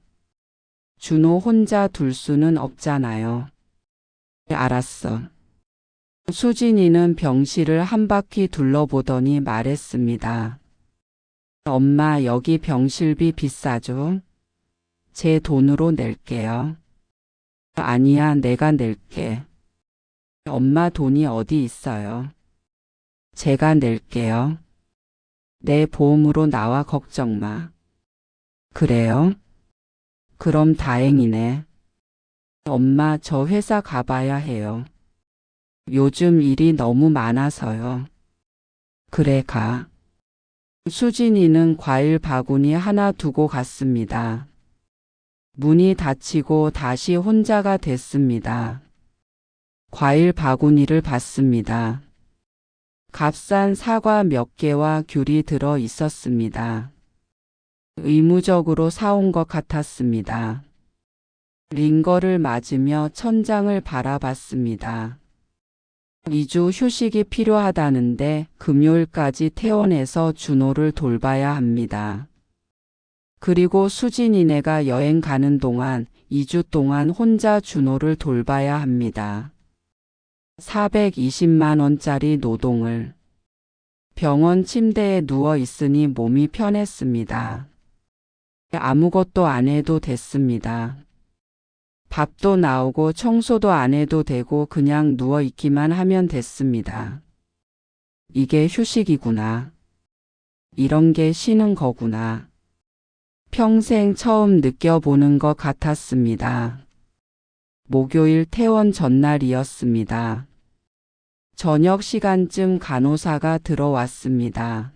준호 혼자 둘 수는 없잖아요. 알았어. 수진이는 병실을 한 바퀴 둘러보더니 말했습니다. 엄마, 여기 병실비 비싸죠? 제 돈으로 낼게요. 아니야, 내가 낼게. 엄마 돈이 어디 있어요? 제가 낼게요. 내 보험으로 나와, 걱정 마. 그래요? 그럼 다행이네. 엄마, 저 회사 가봐야 해요. 요즘 일이 너무 많아서요. 그래, 가. 수진이는 과일 바구니 하나 두고 갔습니다. 문이 닫히고 다시 혼자가 됐습니다. 과일 바구니를 봤습니다. 값싼 사과 몇 개와 귤이 들어 있었습니다. 의무적으로 사온 것 같았습니다. 링거를 맞으며 천장을 바라봤습니다. 2주 휴식이 필요하다는데 금요일까지 퇴원해서 준호를 돌봐야 합니다. 그리고 수진이네가 여행 가는 동안 2주 동안 혼자 준호를 돌봐야 합니다. 420만 원짜리 노동을. 병원 침대에 누워 있으니 몸이 편했습니다. 아무것도 안 해도 됐습니다. 밥도 나오고 청소도 안 해도 되고 그냥 누워 있기만 하면 됐습니다. 이게 휴식이구나. 이런 게 쉬는 거구나. 평생 처음 느껴보는 것 같았습니다. 목요일 퇴원 전날이었습니다. 저녁 시간쯤 간호사가 들어왔습니다.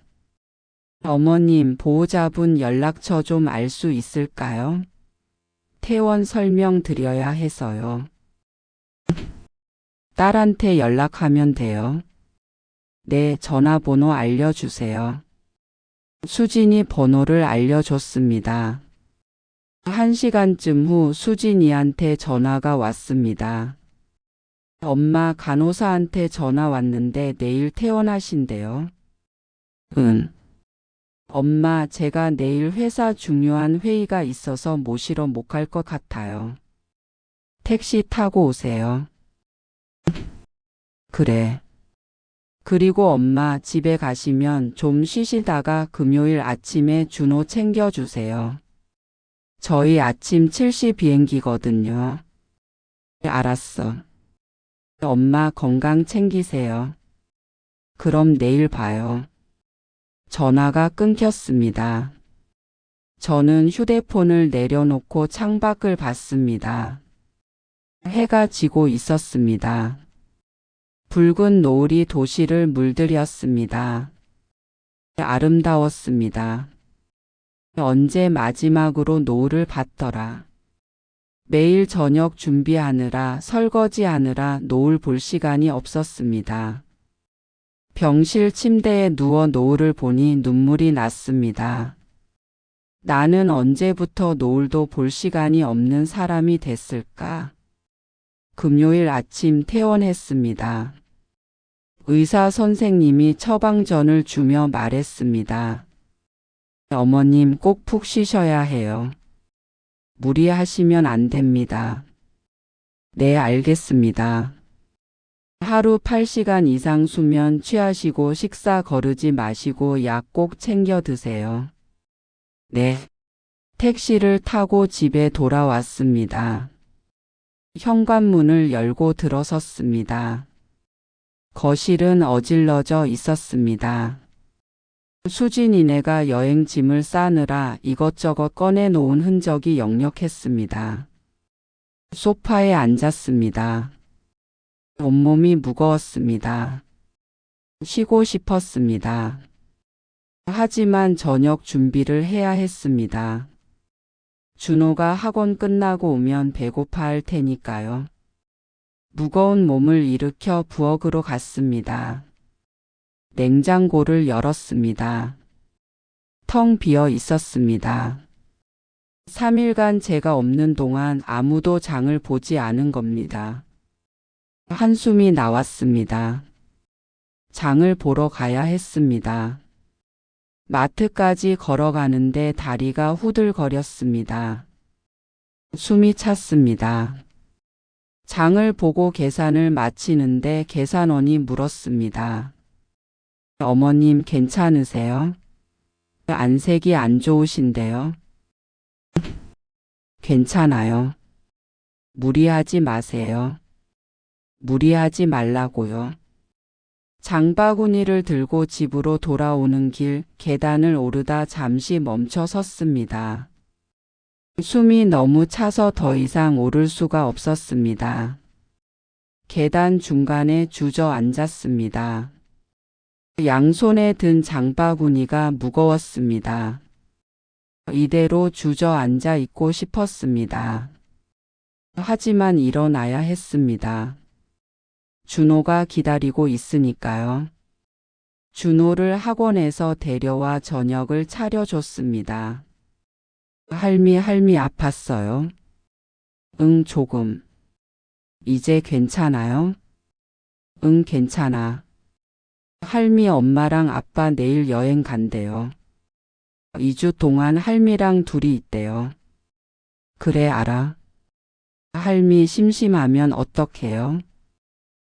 어머님, 보호자분 연락처 좀 알 수 있을까요? 퇴원 설명드려야 해서요. 딸한테 연락하면 돼요. 네, 전화번호 알려주세요. 수진이 번호를 알려줬습니다. 1시간쯤 후 수진이한테 전화가 왔습니다. 엄마, 간호사한테 전화 왔는데 내일 퇴원하신대요. 응. 엄마, 제가 내일 회사 중요한 회의가 있어서 모시러 못 갈 것 같아요. 택시 타고 오세요. 그래. 그리고 엄마, 집에 가시면 좀 쉬시다가 금요일 아침에 준호 챙겨주세요. 저희 아침 7시 비행기거든요. 알았어. 엄마 건강 챙기세요. 그럼 내일 봐요. 전화가 끊겼습니다. 저는 휴대폰을 내려놓고 창밖을 봤습니다. 해가 지고 있었습니다. 붉은 노을이 도시를 물들였습니다. 아름다웠습니다. 언제 마지막으로 노을을 봤더라. 매일 저녁 준비하느라 설거지하느라 노을 볼 시간이 없었습니다. 병실 침대에 누워 노을을 보니 눈물이 났습니다. 나는 언제부터 노을도 볼 시간이 없는 사람이 됐을까? 금요일 아침 퇴원했습니다. 의사 선생님이 처방전을 주며 말했습니다. 어머님, 꼭 푹 쉬셔야 해요. 무리하시면 안 됩니다. 네, 알겠습니다. 하루 8시간 이상 수면 취하시고 식사 거르지 마시고 약 꼭 챙겨 드세요. 네. 택시를 타고 집에 돌아왔습니다. 현관문을 열고 들어섰습니다. 거실은 어질러져 있었습니다. 수진이네가 여행 짐을 싸느라 이것저것 꺼내놓은 흔적이 역력했습니다. 소파에 앉았습니다. 온몸이 무거웠습니다. 쉬고 싶었습니다. 하지만 저녁 준비를 해야 했습니다. 준호가 학원 끝나고 오면 배고파할 테니까요. 무거운 몸을 일으켜 부엌으로 갔습니다. 냉장고를 열었습니다. 텅 비어 있었습니다. 3일간 제가 없는 동안 아무도 장을 보지 않은 겁니다. 한숨이 나왔습니다. 장을 보러 가야 했습니다. 마트까지 걸어가는데 다리가 후들거렸습니다. 숨이 찼습니다. 장을 보고 계산을 마치는데 계산원이 물었습니다. 어머님 괜찮으세요? 안색이 안 좋으신데요? 괜찮아요. 무리하지 마세요. 무리하지 말라고요. 장바구니를 들고 집으로 돌아오는 길 계단을 오르다 잠시 멈춰 섰습니다. 숨이 너무 차서 더 이상 오를 수가 없었습니다. 계단 중간에 주저앉았습니다. 양손에 든 장바구니가 무거웠습니다. 이대로 주저앉아 있고 싶었습니다. 하지만 일어나야 했습니다. 준호가 기다리고 있으니까요. 준호를 학원에서 데려와 저녁을 차려줬습니다. 할미 아팠어요? 응, 조금. 이제 괜찮아요? 응, 괜찮아. 할미 엄마랑 아빠 내일 여행 간대요. 2주 동안 할미랑 둘이 있대요. 그래, 알아. 할미 심심하면 어떡해요?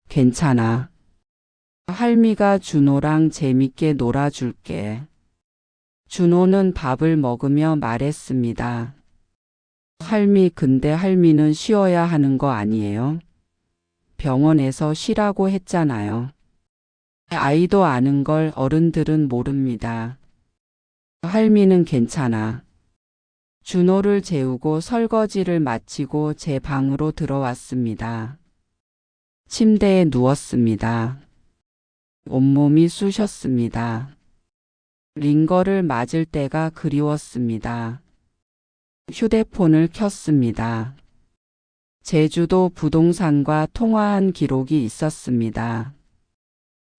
괜찮아. 할미가 준호랑 재밌게 놀아줄게. 준호는 밥을 먹으며 말했습니다. 할미, 근데 할미는 쉬어야 하는 거 아니에요? 병원에서 쉬라고 했잖아요. 아이도 아는 걸 어른들은 모릅니다. 할미는 괜찮아. 준호를 재우고 설거지를 마치고 제 방으로 들어왔습니다. 침대에 누웠습니다. 온몸이 쑤셨습니다. 링거를 맞을 때가 그리웠습니다. 휴대폰을 켰습니다. 제주도 부동산과 통화한 기록이 있었습니다.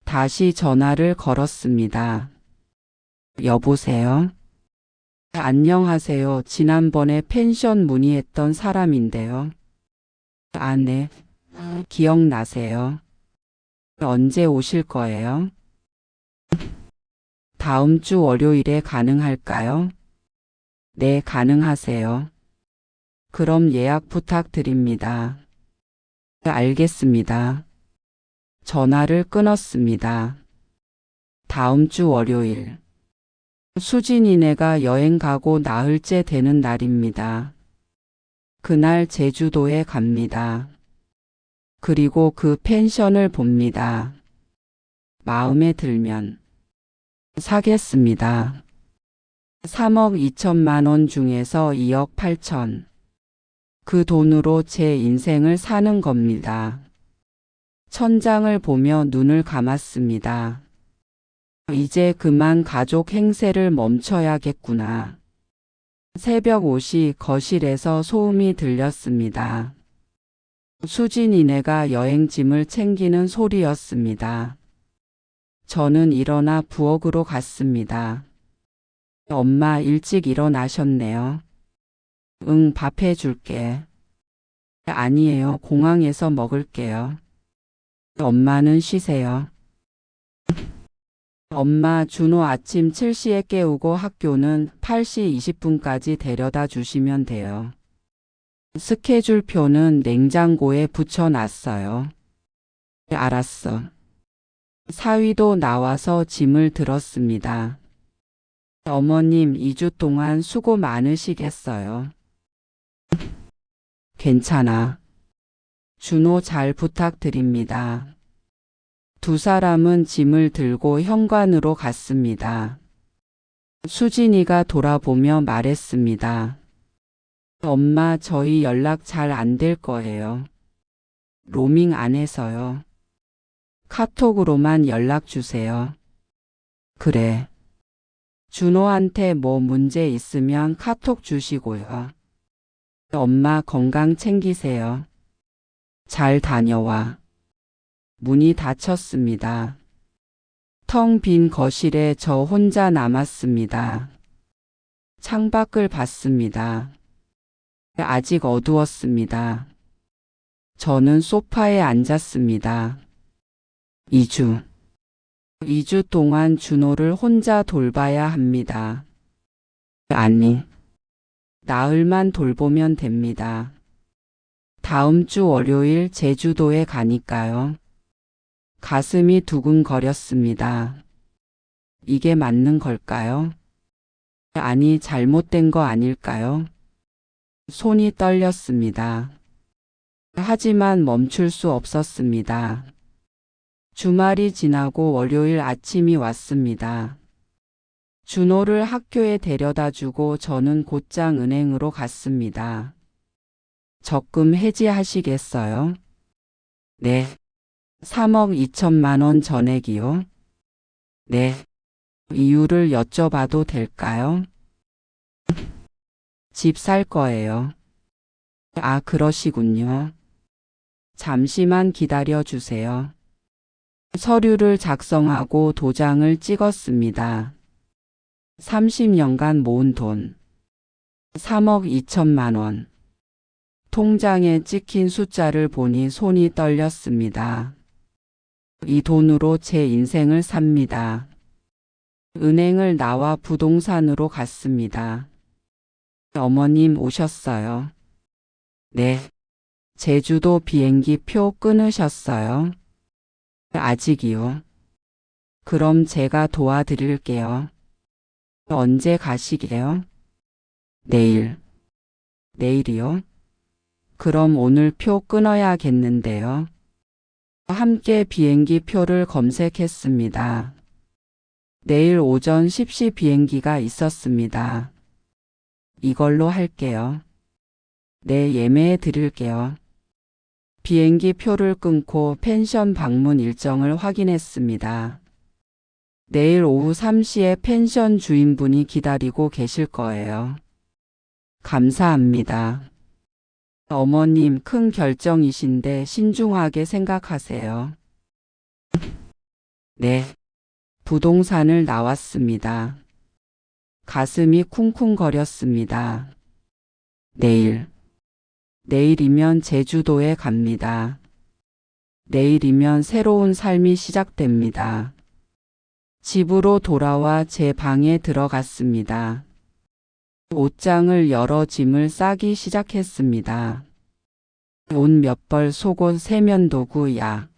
다시 전화를 걸었습니다. 여보세요? 안녕하세요. 지난번에 펜션 문의했던 사람인데요. 아, 네. 기억나세요? 언제 오실 거예요? 다음 주 월요일에 가능할까요? 네, 가능하세요. 그럼 예약 부탁드립니다. 알겠습니다. 전화를 끊었습니다. 다음 주 월요일. 수진이네가 여행 가고 나흘째 되는 날입니다. 그날 제주도에 갑니다. 그리고 그 펜션을 봅니다. 마음에 들면 사겠습니다. 3억 2천만 원 중에서 2억 8천. 그 돈으로 제 인생을 사는 겁니다. 천장을 보며 눈을 감았습니다. 이제 그만 가족 행세를 멈춰야겠구나. 새벽 5시 거실에서 소음이 들렸습니다. 수진이네가 여행짐을 챙기는 소리였습니다. 저는 일어나 부엌으로 갔습니다. 엄마 일찍 일어나셨네요. 응, 밥 해줄게. 아니에요. 공항에서 먹을게요. 엄마는 쉬세요. 엄마, 준호 아침 7시에 깨우고 학교는 8시 20분까지 데려다 주시면 돼요. 스케줄표는 냉장고에 붙여놨어요. 알았어. 사위도 나와서 짐을 들었습니다. 어머님, 2주 동안 수고 많으시겠어요. 괜찮아. 준호 잘 부탁드립니다. 두 사람은 짐을 들고 현관으로 갔습니다. 수진이가 돌아보며 말했습니다. 엄마, 저희 연락 잘 안 될 거예요. 로밍 안 해서요. 카톡으로만 연락 주세요. 그래. 준호한테 뭐 문제 있으면 카톡 주시고요. 엄마 건강 챙기세요. 잘 다녀와. 문이 닫혔습니다. 텅 빈 거실에 저 혼자 남았습니다. 창밖을 봤습니다. 아직 어두웠습니다. 저는 소파에 앉았습니다. 2주 동안 준호를 혼자 돌봐야 합니다. 아니, 나흘만 돌보면 됩니다. 다음 주 월요일 제주도에 가니까요. 가슴이 두근거렸습니다. 이게 맞는 걸까요? 아니, 잘못된 거 아닐까요? 손이 떨렸습니다. 하지만 멈출 수 없었습니다. 주말이 지나고 월요일 아침이 왔습니다. 준호를 학교에 데려다 주고 저는 곧장 은행으로 갔습니다. 적금 해지하시겠어요? 네. 3억 2천만 원 전액이요? 네. 이유를 여쭤봐도 될까요? 집 살 거예요. 아, 그러시군요. 잠시만 기다려 주세요. 서류를 작성하고 도장을 찍었습니다. 30년간 모은 돈 3억 2천만 원. 통장에 찍힌 숫자를 보니 손이 떨렸습니다. 이 돈으로 제 인생을 삽니다. 은행을 나와 부동산으로 갔습니다. 어머님 오셨어요. 네. 제주도 비행기 표 끊으셨어요? 아직이요. 그럼 제가 도와드릴게요. 언제 가시게요? 내일. 내일이요? 그럼 오늘 표 끊어야겠는데요. 함께 비행기 표를 검색했습니다. 내일 오전 10시 비행기가 있었습니다. 이걸로 할게요. 네, 예매해 드릴게요. 비행기 표를 끊고 펜션 방문 일정을 확인했습니다. 내일 오후 3시에 펜션 주인분이 기다리고 계실 거예요. 감사합니다. 어머님, 큰 결정이신데 신중하게 생각하세요. 네. 부동산을 나왔습니다. 가슴이 쿵쿵거렸습니다. 내일이면 제주도에 갑니다. 내일이면 새로운 삶이 시작됩니다. 집으로 돌아와 제 방에 들어갔습니다. 옷장을 열어 짐을 싸기 시작했습니다. 옷 몇 벌, 속옷, 세면도구, 약.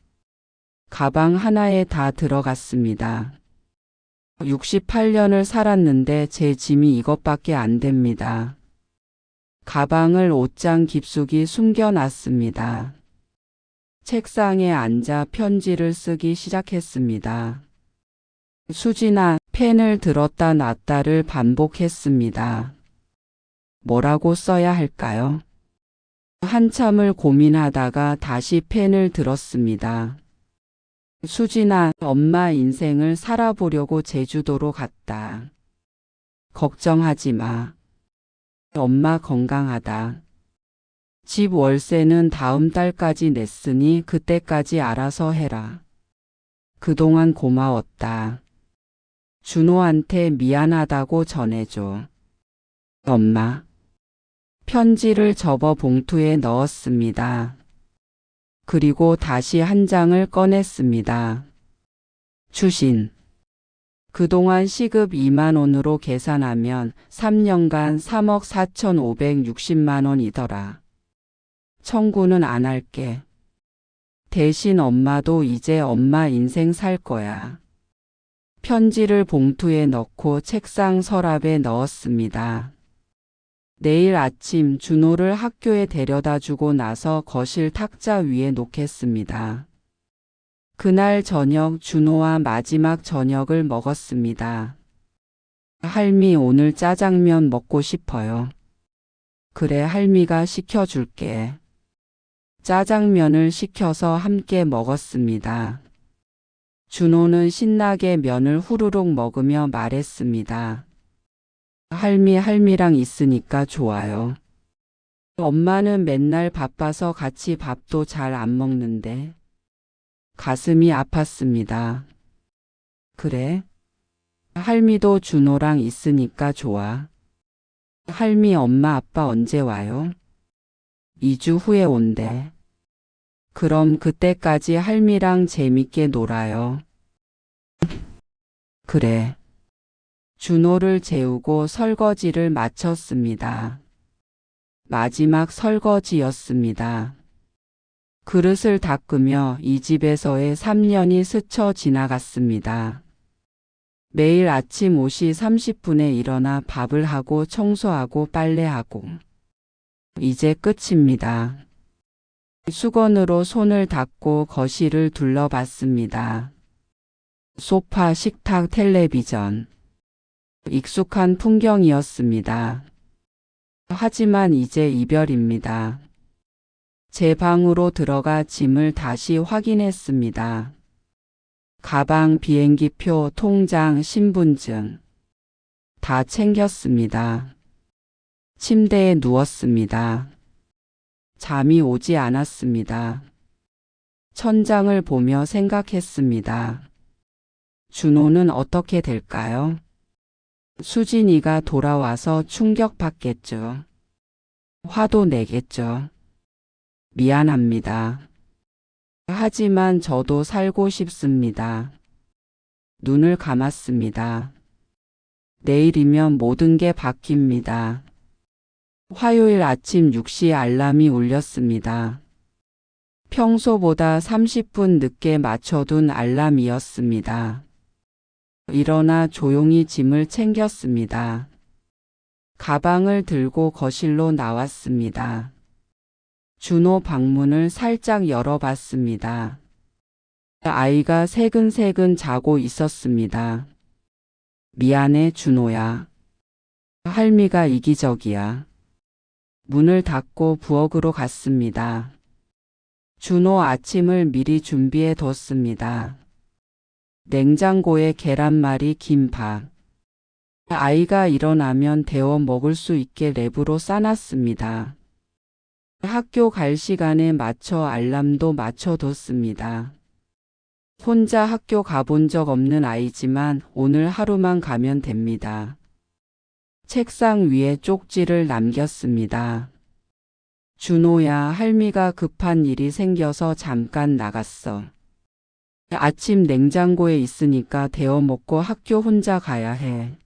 가방 하나에 다 들어갔습니다. 68년을 살았는데 제 짐이 이것밖에 안 됩니다. 가방을 옷장 깊숙이 숨겨놨습니다. 책상에 앉아 편지를 쓰기 시작했습니다. 수진아, 펜을 들었다 놨다를 반복했습니다. 뭐라고 써야 할까요? 한참을 고민하다가 다시 펜을 들었습니다. 수진아, 엄마 인생을 살아보려고 제주도로 갔다. 걱정하지 마. 엄마 건강하다. 집 월세는 다음 달까지 냈으니 그때까지 알아서 해라. 그동안 고마웠다. 준호한테 미안하다고 전해줘. 엄마. 편지를 접어 봉투에 넣었습니다. 그리고 다시 한 장을 꺼냈습니다. 추신. 그동안 시급 2만 원으로 계산하면 3년간 3억 4,560만 원이더라. 청구는 안 할게. 대신 엄마도 이제 엄마 인생 살 거야. 편지를 봉투에 넣고 책상 서랍에 넣었습니다. 내일 아침 준호를 학교에 데려다 주고 나서 거실 탁자 위에 놓겠습니다. 그날 저녁 준호와 마지막 저녁을 먹었습니다. 할미, 오늘 짜장면 먹고 싶어요. 그래, 할미가 시켜줄게. 짜장면을 시켜서 함께 먹었습니다. 준호는 신나게 면을 후루룩 먹으며 말했습니다. 할미랑 있으니까 좋아요. 엄마는 맨날 바빠서 같이 밥도 잘 안 먹는데. 가슴이 아팠습니다. 그래? 할미도 준호랑 있으니까 좋아. 할미, 엄마, 아빠 언제 와요? 2주 후에 온대. 그럼 그때까지 할미랑 재밌게 놀아요. 그래. 준호를 재우고 설거지를 마쳤습니다. 마지막 설거지였습니다. 그릇을 닦으며 이 집에서의 3년이 스쳐 지나갔습니다. 매일 아침 5시 30분에 일어나 밥을 하고 청소하고 빨래하고. 이제 끝입니다. 수건으로 손을 닦고 거실을 둘러봤습니다. 소파, 식탁, 텔레비전. 익숙한 풍경이었습니다. 하지만 이제 이별입니다. 제 방으로 들어가 짐을 다시 확인했습니다. 가방, 비행기표, 통장, 신분증. 다 챙겼습니다. 침대에 누웠습니다. 잠이 오지 않았습니다. 천장을 보며 생각했습니다. 준호는 어떻게 될까요? 수진이가 돌아와서 충격받겠죠. 화도 내겠죠. 미안합니다. 하지만 저도 살고 싶습니다. 눈을 감았습니다. 내일이면 모든 게 바뀝니다. 화요일 아침 6시 알람이 울렸습니다. 평소보다 30분 늦게 맞춰둔 알람이었습니다. 일어나 조용히 짐을 챙겼습니다. 가방을 들고 거실로 나왔습니다. 준호 방문을 살짝 열어봤습니다. 아이가 새근새근 자고 있었습니다. 미안해, 준호야. 할미가 이기적이야. 문을 닫고 부엌으로 갔습니다. 준호 아침을 미리 준비해 뒀습니다. 냉장고에 계란말이, 김밥. 아이가 일어나면 데워 먹을 수 있게 랩으로 싸놨습니다. 학교 갈 시간에 맞춰 알람도 맞춰뒀습니다. 혼자 학교 가본 적 없는 아이지만 오늘 하루만 가면 됩니다. 책상 위에 쪽지를 남겼습니다. 준호야, 할미가 급한 일이 생겨서 잠깐 나갔어. 아침 냉장고에 있으니까 데워 먹고 학교 혼자 가야 해.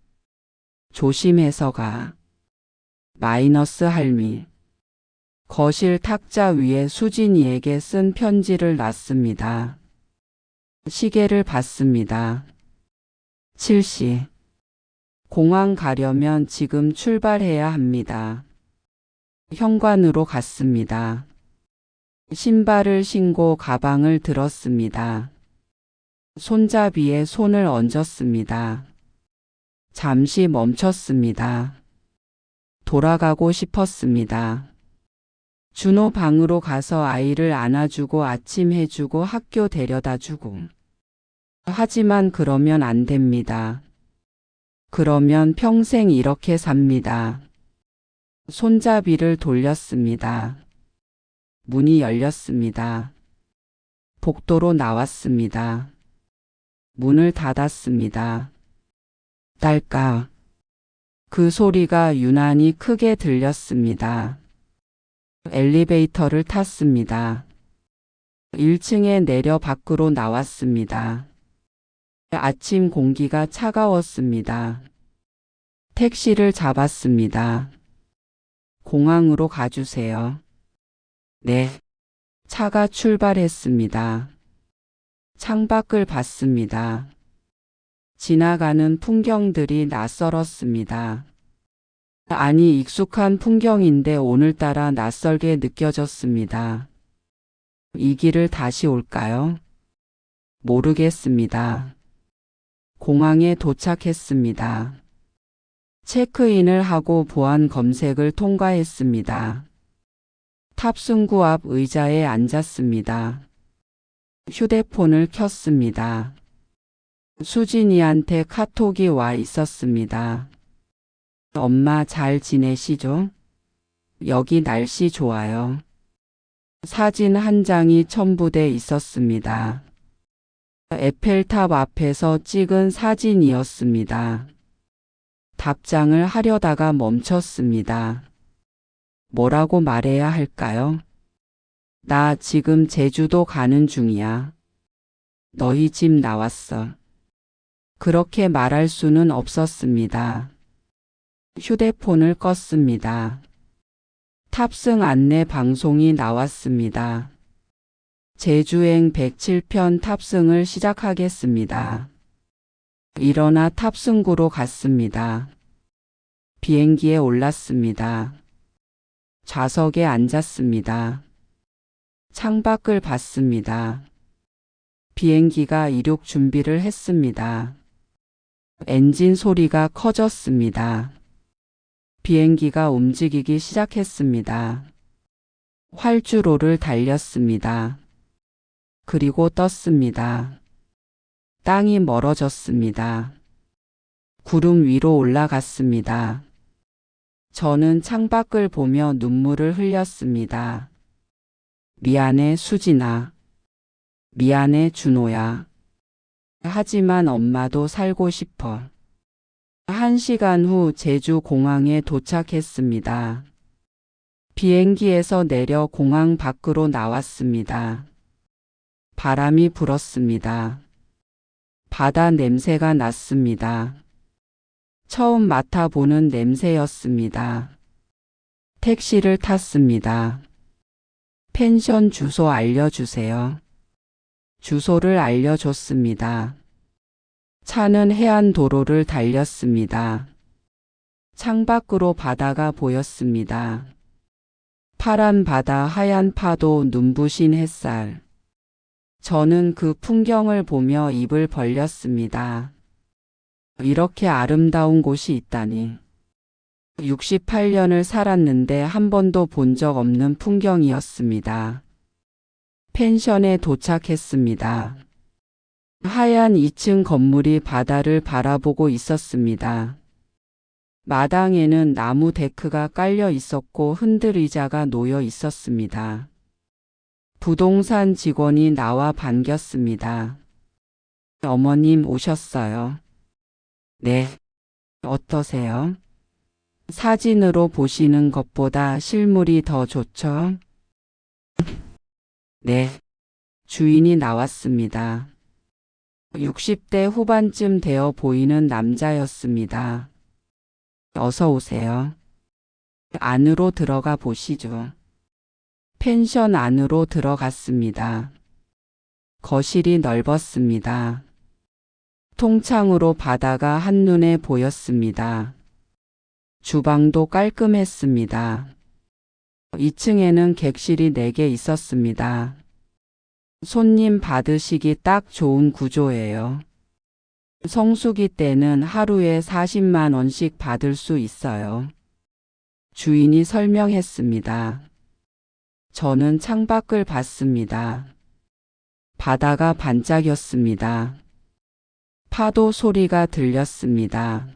조심해서 가. 마이너스 할미. 거실 탁자 위에 수진이에게 쓴 편지를 놨습니다. 시계를 봤습니다. 7시. 공항 가려면 지금 출발해야 합니다. 현관으로 갔습니다. 신발을 신고 가방을 들었습니다. 손잡이에 손을 얹었습니다. 잠시 멈췄습니다. 돌아가고 싶었습니다. 준호 방으로 가서 아이를 안아주고 아침 해주고 학교 데려다주고. 하지만 그러면 안 됩니다. 그러면 평생 이렇게 삽니다. 손잡이를 돌렸습니다. 문이 열렸습니다. 복도로 나왔습니다. 문을 닫았습니다. 딸까. 그 소리가 유난히 크게 들렸습니다. 엘리베이터를 탔습니다. 1층에 내려 밖으로 나왔습니다. 아침 공기가 차가웠습니다. 택시를 잡았습니다. 공항으로 가주세요. 네. 차가 출발했습니다. 창밖을 봤습니다. 지나가는 풍경들이 낯설었습니다. 아니, 익숙한 풍경인데 오늘따라 낯설게 느껴졌습니다. 이 길을 다시 올까요? 모르겠습니다. 공항에 도착했습니다. 체크인을 하고 보안 검색을 통과했습니다. 탑승구 앞 의자에 앉았습니다. 휴대폰을 켰습니다. 수진이한테 카톡이 와 있었습니다. 엄마 잘 지내시죠? 여기 날씨 좋아요. 사진 한 장이 첨부돼 있었습니다. 에펠탑 앞에서 찍은 사진이었습니다. 답장을 하려다가 멈췄습니다. 뭐라고 말해야 할까요? 나 지금 제주도 가는 중이야. 너희 집 나왔어. 그렇게 말할 수는 없었습니다. 휴대폰을 껐습니다. 탑승 안내 방송이 나왔습니다. 제주행 107편 탑승을 시작하겠습니다. 일어나 탑승구로 갔습니다. 비행기에 올랐습니다. 좌석에 앉았습니다. 창밖을 봤습니다. 비행기가 이륙 준비를 했습니다. 엔진 소리가 커졌습니다. 비행기가 움직이기 시작했습니다. 활주로를 달렸습니다. 그리고 떴습니다. 땅이 멀어졌습니다. 구름 위로 올라갔습니다. 저는 창밖을 보며 눈물을 흘렸습니다. 미안해, 수진아. 미안해, 준호야. 하지만 엄마도 살고 싶어. 1시간 후 제주 공항에 도착했습니다. 비행기에서 내려 공항 밖으로 나왔습니다. 바람이 불었습니다. 바다 냄새가 났습니다. 처음 맡아보는 냄새였습니다. 택시를 탔습니다. 펜션 주소 알려주세요. 주소를 알려줬습니다. 차는 해안도로를 달렸습니다. 창밖으로 바다가 보였습니다. 파란 바다, 하얀 파도, 눈부신 햇살. 저는 그 풍경을 보며 입을 벌렸습니다. 이렇게 아름다운 곳이 있다니. 68년을 살았는데 한 번도 본 적 없는 풍경이었습니다. 펜션에 도착했습니다. 하얀 2층 건물이 바다를 바라보고 있었습니다. 마당에는 나무 데크가 깔려 있었고 흔들의자가 놓여 있었습니다. 부동산 직원이 나와 반겼습니다. 어머님 오셨어요. 네. 어떠세요? 사진으로 보시는 것보다 실물이 더 좋죠? 네. 주인이 나왔습니다. 60대 후반쯤 되어 보이는 남자였습니다. 어서 오세요. 안으로 들어가 보시죠. 펜션 안으로 들어갔습니다. 거실이 넓었습니다. 통창으로 바다가 한눈에 보였습니다. 주방도 깔끔했습니다. 2층에는 객실이 4개 있었습니다. 손님 받으시기 딱 좋은 구조예요. 성수기 때는 하루에 40만 원씩 받을 수 있어요. 주인이 설명했습니다. 저는 창밖을 봤습니다. 바다가 반짝였습니다. 파도 소리가 들렸습니다.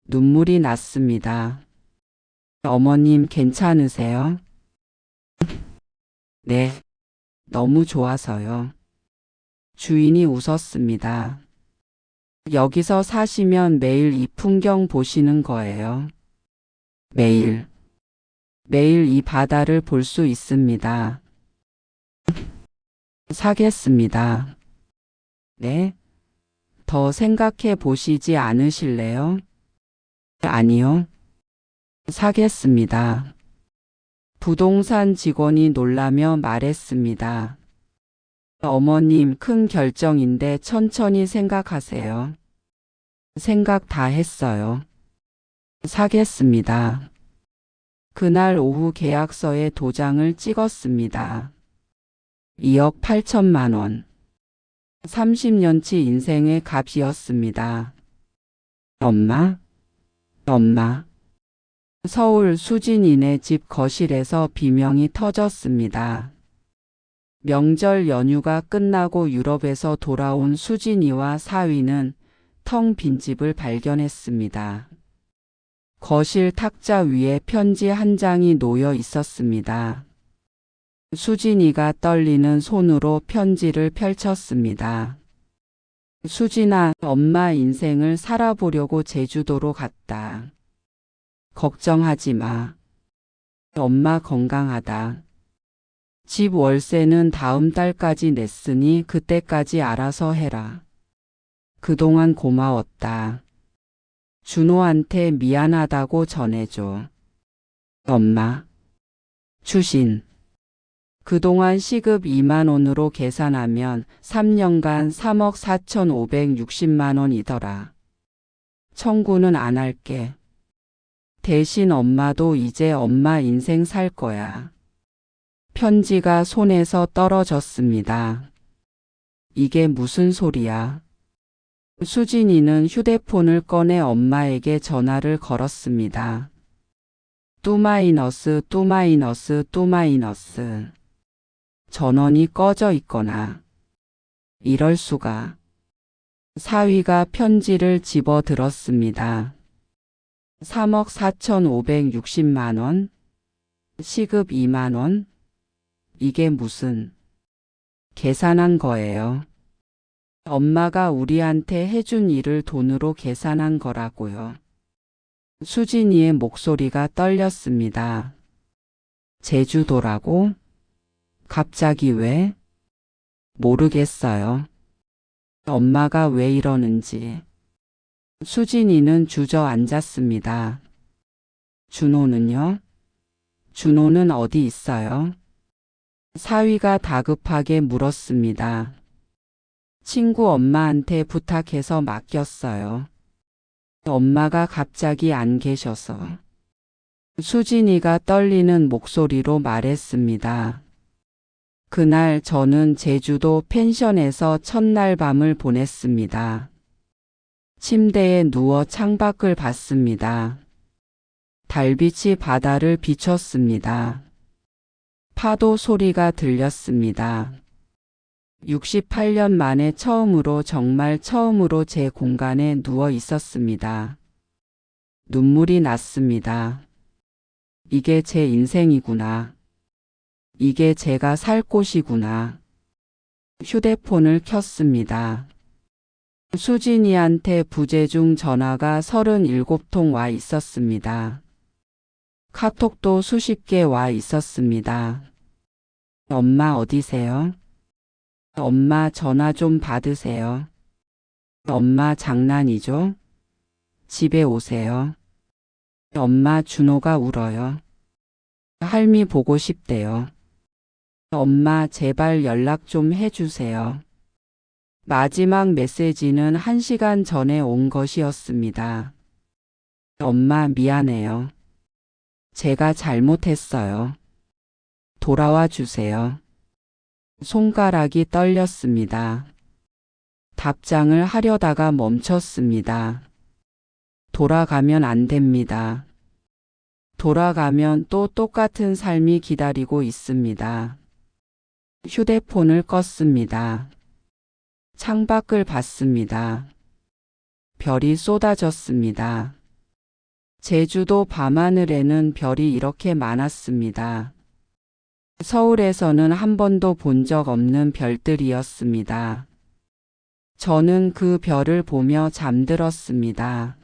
눈물이 났습니다. 어머님 괜찮으세요? 네, 너무 좋아서요. 주인이 웃었습니다. 여기서 사시면 매일 이 풍경 보시는 거예요. 매일 이 바다를 볼 수 있습니다. 사겠습니다. 네? 더 생각해 보시지 않으실래요? 아니요. 사겠습니다. 부동산 직원이 놀라며 말했습니다. 어머님 큰 결정인데 천천히 생각하세요. 생각 다 했어요. 사겠습니다. 그날 오후 계약서에 도장을 찍었습니다. 2억 8천만 원. 30년치 인생의 값이었습니다. 엄마? 서울 수진이네 집 거실에서 비명이 터졌습니다. 명절 연휴가 끝나고 유럽에서 돌아온 수진이와 사위는 텅 빈 집을 발견했습니다. 거실 탁자 위에 편지 한 장이 놓여 있었습니다. 수진이가 떨리는 손으로 편지를 펼쳤습니다. 수진아, 엄마 인생을 살아보려고 제주도로 갔다. 걱정하지 마. 엄마 건강하다. 집 월세는 다음 달까지 냈으니 그때까지 알아서 해라. 그동안 고마웠다. 준호한테 미안하다고 전해줘. 엄마. 추신. 그동안 시급 2만 원으로 계산하면 3년간 3억 4,560만 원이더라. 청구는 안 할게. 대신 엄마도 이제 엄마 인생 살 거야. 편지가 손에서 떨어졌습니다. 이게 무슨 소리야? 수진이는 휴대폰을 꺼내 엄마에게 전화를 걸었습니다. 또 마이너스. 전원이 꺼져 있거나. 이럴 수가. 사위가 편지를 집어 들었습니다. 3억 4,560만 원? 시급 2만 원? 이게 무슨. 계산한 거예요. 엄마가 우리한테 해준 일을 돈으로 계산한 거라고요. 수진이의 목소리가 떨렸습니다. 제주도라고? 갑자기 왜? 모르겠어요. 엄마가 왜 이러는지. 수진이는 주저앉았습니다. 준호는요? 준호는 어디 있어요? 사위가 다급하게 물었습니다. 친구 엄마한테 부탁해서 맡겼어요. 엄마가 갑자기 안 계셔서. 수진이가 떨리는 목소리로 말했습니다. 그날 저는 제주도 펜션에서 첫날 밤을 보냈습니다. 침대에 누워 창밖을 봤습니다. 달빛이 바다를 비췄습니다. 파도 소리가 들렸습니다. 68년 만에 처음으로 정말 처음으로 제 공간에 누워 있었습니다. 눈물이 났습니다. 이게 제 인생이구나. 이게 제가 살 곳이구나. 휴대폰을 켰습니다. 수진이한테 부재중 전화가 37통 와 있었습니다. 카톡도 수십 개 와 있었습니다. 엄마 어디세요? 엄마 전화 좀 받으세요. 엄마 장난이죠? 집에 오세요. 엄마 준호가 울어요. 할미 보고 싶대요. 엄마 제발 연락 좀 해주세요. 마지막 메시지는 1시간 전에 온 것이었습니다. 엄마 미안해요. 제가 잘못했어요. 돌아와 주세요. 손가락이 떨렸습니다. 답장을 하려다가 멈췄습니다. 돌아가면 안 됩니다. 돌아가면 또 똑같은 삶이 기다리고 있습니다. 휴대폰을 껐습니다. 창밖을 봤습니다. 별이 쏟아졌습니다. 제주도 밤하늘에는 별이 이렇게 많았습니다. 서울에서는 한 번도 본 적 없는 별들이었습니다. 저는 그 별을 보며 잠들었습니다.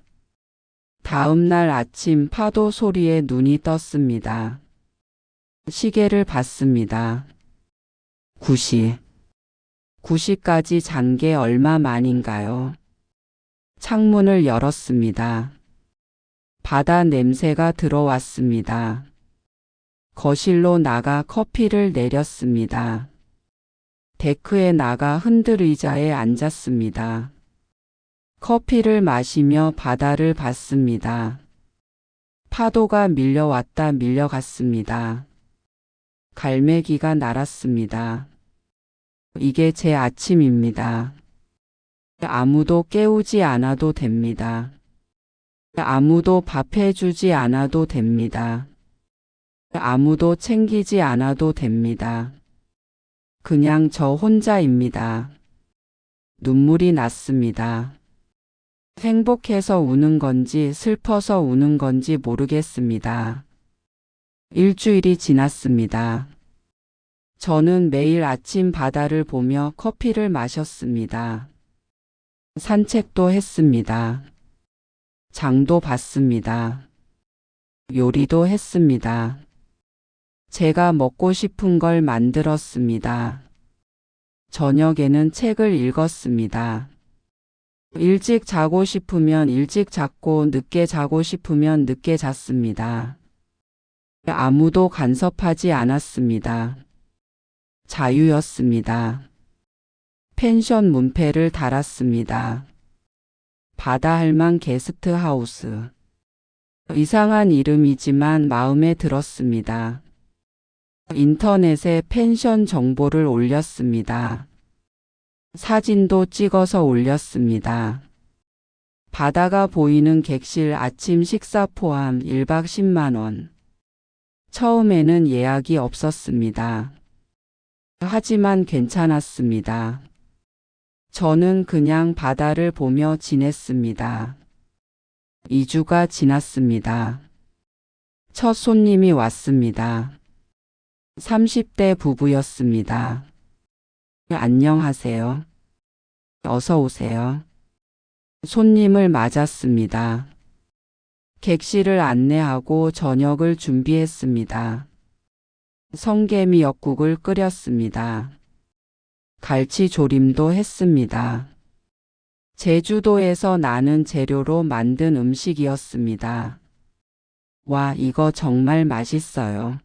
다음 날 아침 파도 소리에 눈이 떴습니다. 시계를 봤습니다. 9시. 9시까지 잔 게 얼마 만인가요? 창문을 열었습니다. 바다 냄새가 들어왔습니다. 거실로 나가 커피를 내렸습니다. 데크에 나가 흔들 의자에 앉았습니다. 커피를 마시며 바다를 봤습니다. 파도가 밀려왔다 밀려갔습니다. 갈매기가 날았습니다. 이게 제 아침입니다. 아무도 깨우지 않아도 됩니다. 아무도 밥 해주지 않아도 됩니다. 아무도 챙기지 않아도 됩니다. 그냥 저 혼자입니다. 눈물이 났습니다. 행복해서 우는 건지 슬퍼서 우는 건지 모르겠습니다. 일주일이 지났습니다. 저는 매일 아침 바다를 보며 커피를 마셨습니다. 산책도 했습니다. 장도 봤습니다. 요리도 했습니다. 제가 먹고 싶은 걸 만들었습니다. 저녁에는 책을 읽었습니다. 일찍 자고 싶으면 일찍 잤고 늦게 자고 싶으면 늦게 잤습니다. 아무도 간섭하지 않았습니다. 자유였습니다. 펜션 문패를 달았습니다. 바다할망 게스트하우스. 이상한 이름이지만 마음에 들었습니다. 인터넷에 펜션 정보를 올렸습니다. 사진도 찍어서 올렸습니다. 바다가 보이는 객실 아침 식사 포함 1박 10만 원. 처음에는 예약이 없었습니다. 하지만 괜찮았습니다. 저는 그냥 바다를 보며 지냈습니다. 2주가 지났습니다. 첫 손님이 왔습니다. 30대 부부였습니다. 안녕하세요. 어서 오세요. 손님을 맞았습니다. 객실을 안내하고 저녁을 준비했습니다. 성게미역국을 끓였습니다. 갈치조림도 했습니다. 제주도에서 나는 재료로 만든 음식이었습니다. 와, 이거 정말 맛있어요.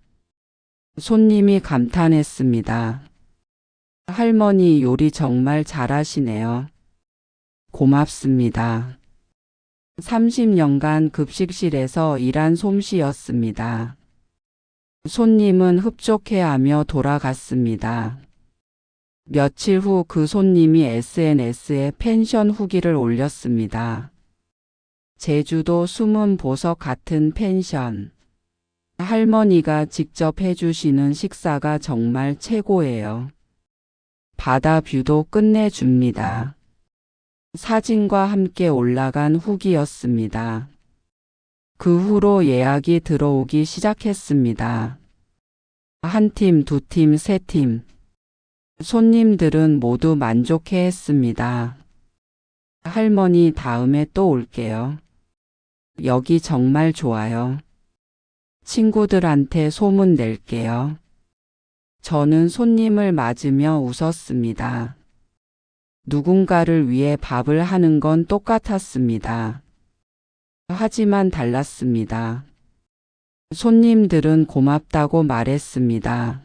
손님이 감탄했습니다. 할머니 요리 정말 잘하시네요. 고맙습니다. 30년간 급식실에서 일한 솜씨였습니다. 손님은 흡족해하며 돌아갔습니다. 며칠 후 그 손님이 SNS에 펜션 후기를 올렸습니다. 제주도 숨은 보석 같은 펜션. 할머니가 직접 해주시는 식사가 정말 최고예요. 바다 뷰도 끝내줍니다. 사진과 함께 올라간 후기였습니다. 그 후로 예약이 들어오기 시작했습니다. 한 팀, 두 팀, 세 팀. 손님들은 모두 만족해 했습니다. 할머니 다음에 또 올게요. 여기 정말 좋아요. 친구들한테 소문 낼게요. 저는 손님을 맞으며 웃었습니다. 누군가를 위해 밥을 하는 건 똑같았습니다. 하지만 달랐습니다. 손님들은 고맙다고 말했습니다.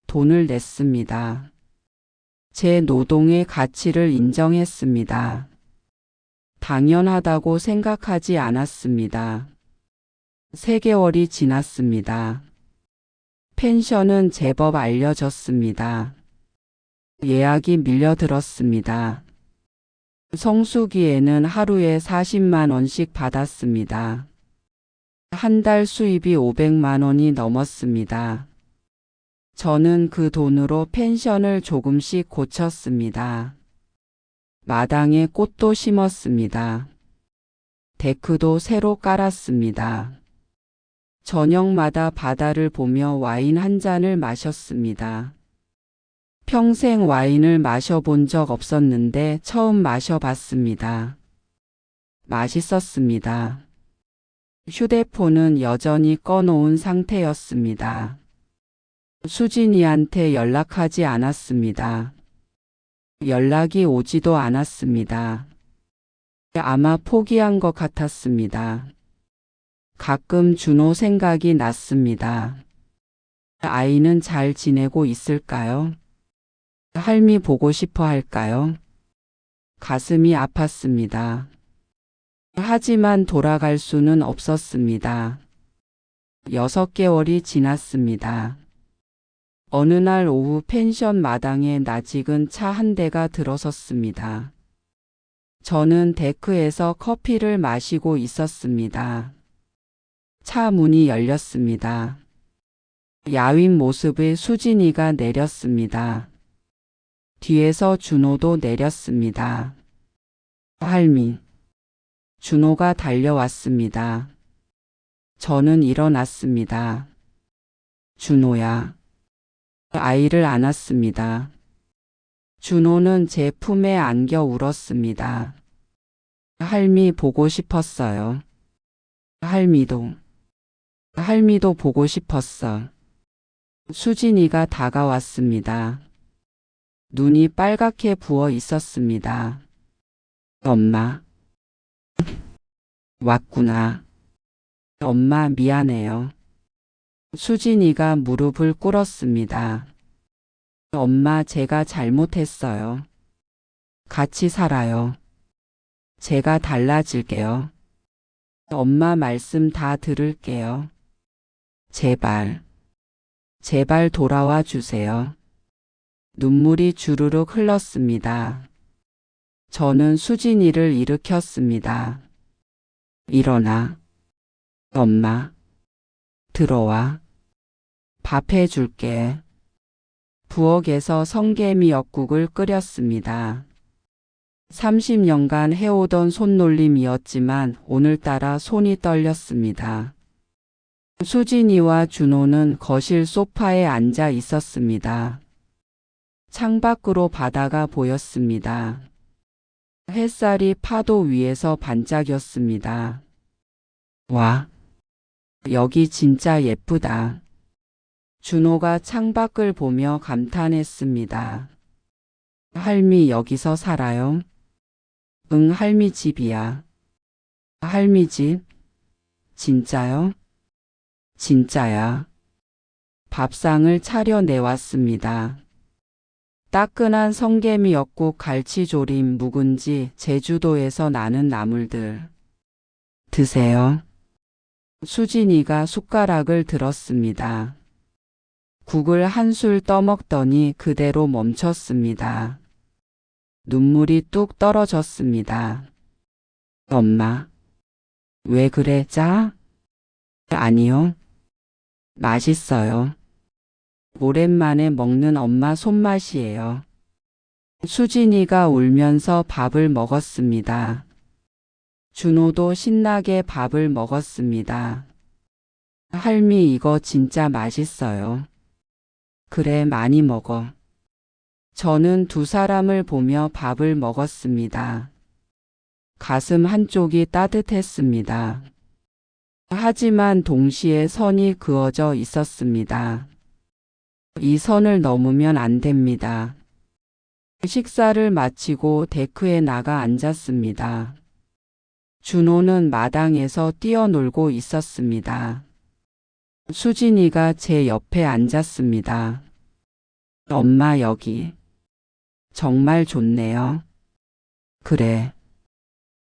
돈을 냈습니다. 제 노동의 가치를 인정했습니다. 당연하다고 생각하지 않았습니다. 3개월이 지났습니다. 펜션은 제법 알려졌습니다. 예약이 밀려들었습니다. 성수기에는 하루에 40만 원씩 받았습니다. 한 달 수입이 500만 원이 넘었습니다. 저는 그 돈으로 펜션을 조금씩 고쳤습니다. 마당에 꽃도 심었습니다. 데크도 새로 깔았습니다. 저녁마다 바다를 보며 와인 한 잔을 마셨습니다. 평생 와인을 마셔본 적 없었는데 처음 마셔봤습니다. 맛있었습니다. 휴대폰은 여전히 꺼놓은 상태였습니다. 수진이한테 연락하지 않았습니다. 연락이 오지도 않았습니다. 아마 포기한 것 같았습니다. 가끔 준호 생각이 났습니다. 아이는 잘 지내고 있을까요? 할미 보고 싶어 할까요? 가슴이 아팠습니다. 하지만 돌아갈 수는 없었습니다. 6개월이 지났습니다. 어느 날 오후 펜션 마당에 낯익은 차 한 대가 들어섰습니다. 저는 데크에서 커피를 마시고 있었습니다. 차 문이 열렸습니다. 야윈 모습의 수진이가 내렸습니다. 뒤에서 준호도 내렸습니다. 할미. 준호가 달려왔습니다. 저는 일어났습니다. 준호야. 아이를 안았습니다. 준호는 제 품에 안겨 울었습니다. 할미 보고 싶었어요. 할미도 보고 싶었어. 수진이가 다가왔습니다. 눈이 빨갛게 부어 있었습니다. 엄마. 왔구나. 엄마 미안해요. 수진이가 무릎을 꿇었습니다. 엄마 제가 잘못했어요. 같이 살아요. 제가 달라질게요. 엄마 말씀 다 들을게요. 제발 돌아와 주세요. 눈물이 주르륵 흘렀습니다. 저는 수진이를 일으켰습니다. 일어나. 엄마. 들어와. 밥 해줄게. 부엌에서 성게미역국을 끓였습니다. 30년간 해오던 손놀림이었지만 오늘따라 손이 떨렸습니다. 수진이와 준호는 거실 소파에 앉아 있었습니다. 창밖으로 바다가 보였습니다. 햇살이 파도 위에서 반짝였습니다. 와, 여기 진짜 예쁘다. 준호가 창밖을 보며 감탄했습니다. 할미 여기서 살아요? 응, 할미 집이야. 할미 집? 진짜요? 진짜야. 밥상을 차려 내왔습니다. 따끈한 성게미역국, 갈치조림, 묵은지, 제주도에서 나는 나물들. 드세요. 수진이가 숟가락을 들었습니다. 국을 한술 떠먹더니 그대로 멈췄습니다. 눈물이 뚝 떨어졌습니다. 엄마, 왜 그래, 짜? 아니요. 맛있어요. 오랜만에 먹는 엄마 손맛이에요. 수진이가 울면서 밥을 먹었습니다. 준호도 신나게 밥을 먹었습니다. 할미 이거 진짜 맛있어요. 그래, 많이 먹어. 저는 두 사람을 보며 밥을 먹었습니다. 가슴 한쪽이 따뜻했습니다. 하지만 동시에 선이 그어져 있었습니다. 이 선을 넘으면 안 됩니다. 식사를 마치고 데크에 나가 앉았습니다. 준호는 마당에서 뛰어놀고 있었습니다. 수진이가 제 옆에 앉았습니다. 엄마 여기. 정말 좋네요. 그래.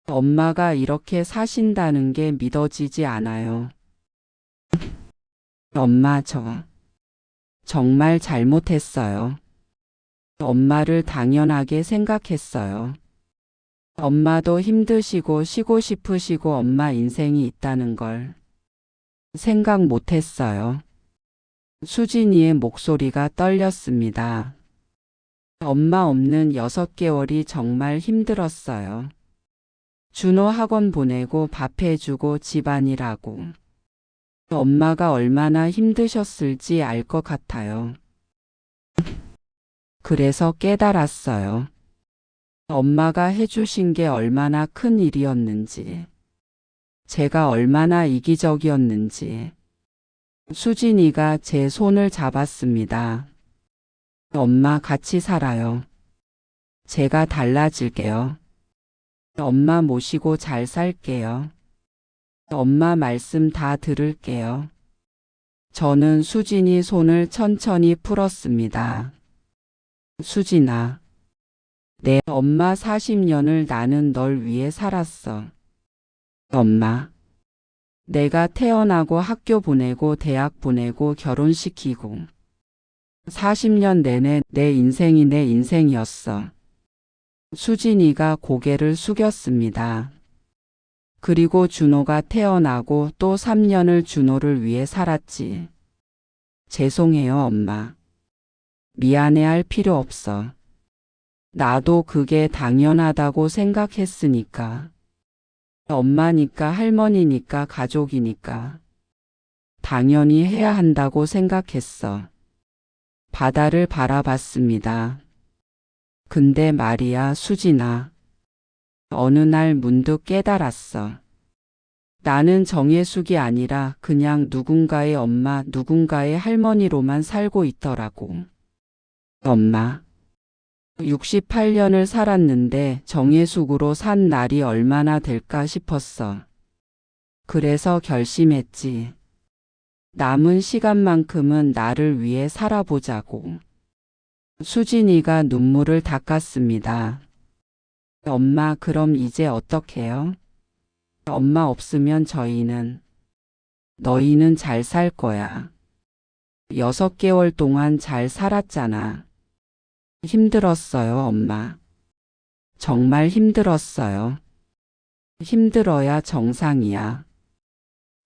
엄마가 이렇게 사신다는 게 믿어지지 않아요. 엄마 정말 잘못했어요. 엄마를 당연하게 생각했어요. 엄마도 힘드시고 쉬고 싶으시고 엄마 인생이 있다는 걸 생각 못했어요. 수진이의 목소리가 떨렸습니다. 엄마 없는 6개월이 정말 힘들었어요. 준호 학원 보내고 밥 해주고 집안일하고. 엄마가 얼마나 힘드셨을지 알 것 같아요. 그래서 깨달았어요. 엄마가 해주신 게 얼마나 큰 일이었는지. 제가 얼마나 이기적이었는지. 수진이가 제 손을 잡았습니다. 엄마 같이 살아요. 제가 달라질게요. 엄마 모시고 잘 살게요. 엄마 말씀 다 들을게요. 저는 수진이 손을 천천히 풀었습니다. 수진아, 내 엄마 40년을 나는 널 위해 살았어. 엄마, 내가 태어나고 학교 보내고 대학 보내고 결혼시키고 40년 내내 내 인생이 내 인생이었어. 수진이가 고개를 숙였습니다. 그리고 준호가 태어나고 또 3년을 준호를 위해 살았지. 죄송해요, 엄마. 미안해할 필요 없어. 나도 그게 당연하다고 생각했으니까. 엄마니까 할머니니까 가족이니까. 당연히 해야 한다고 생각했어. 바다를 바라봤습니다. 근데 말이야, 수진아. 어느 날 문득 깨달았어. 나는 정예숙이 아니라 그냥 누군가의 엄마, 누군가의 할머니로만 살고 있더라고. 엄마. 68년을 살았는데 정예숙으로 산 날이 얼마나 될까 싶었어. 그래서 결심했지. 남은 시간만큼은 나를 위해 살아보자고. 수진이가 눈물을 닦았습니다. 엄마, 그럼 이제 어떡해요? 엄마 없으면 너희는 잘 살 거야. 6개월 동안 잘 살았잖아. 힘들었어요, 엄마. 정말 힘들었어요. 힘들어야 정상이야.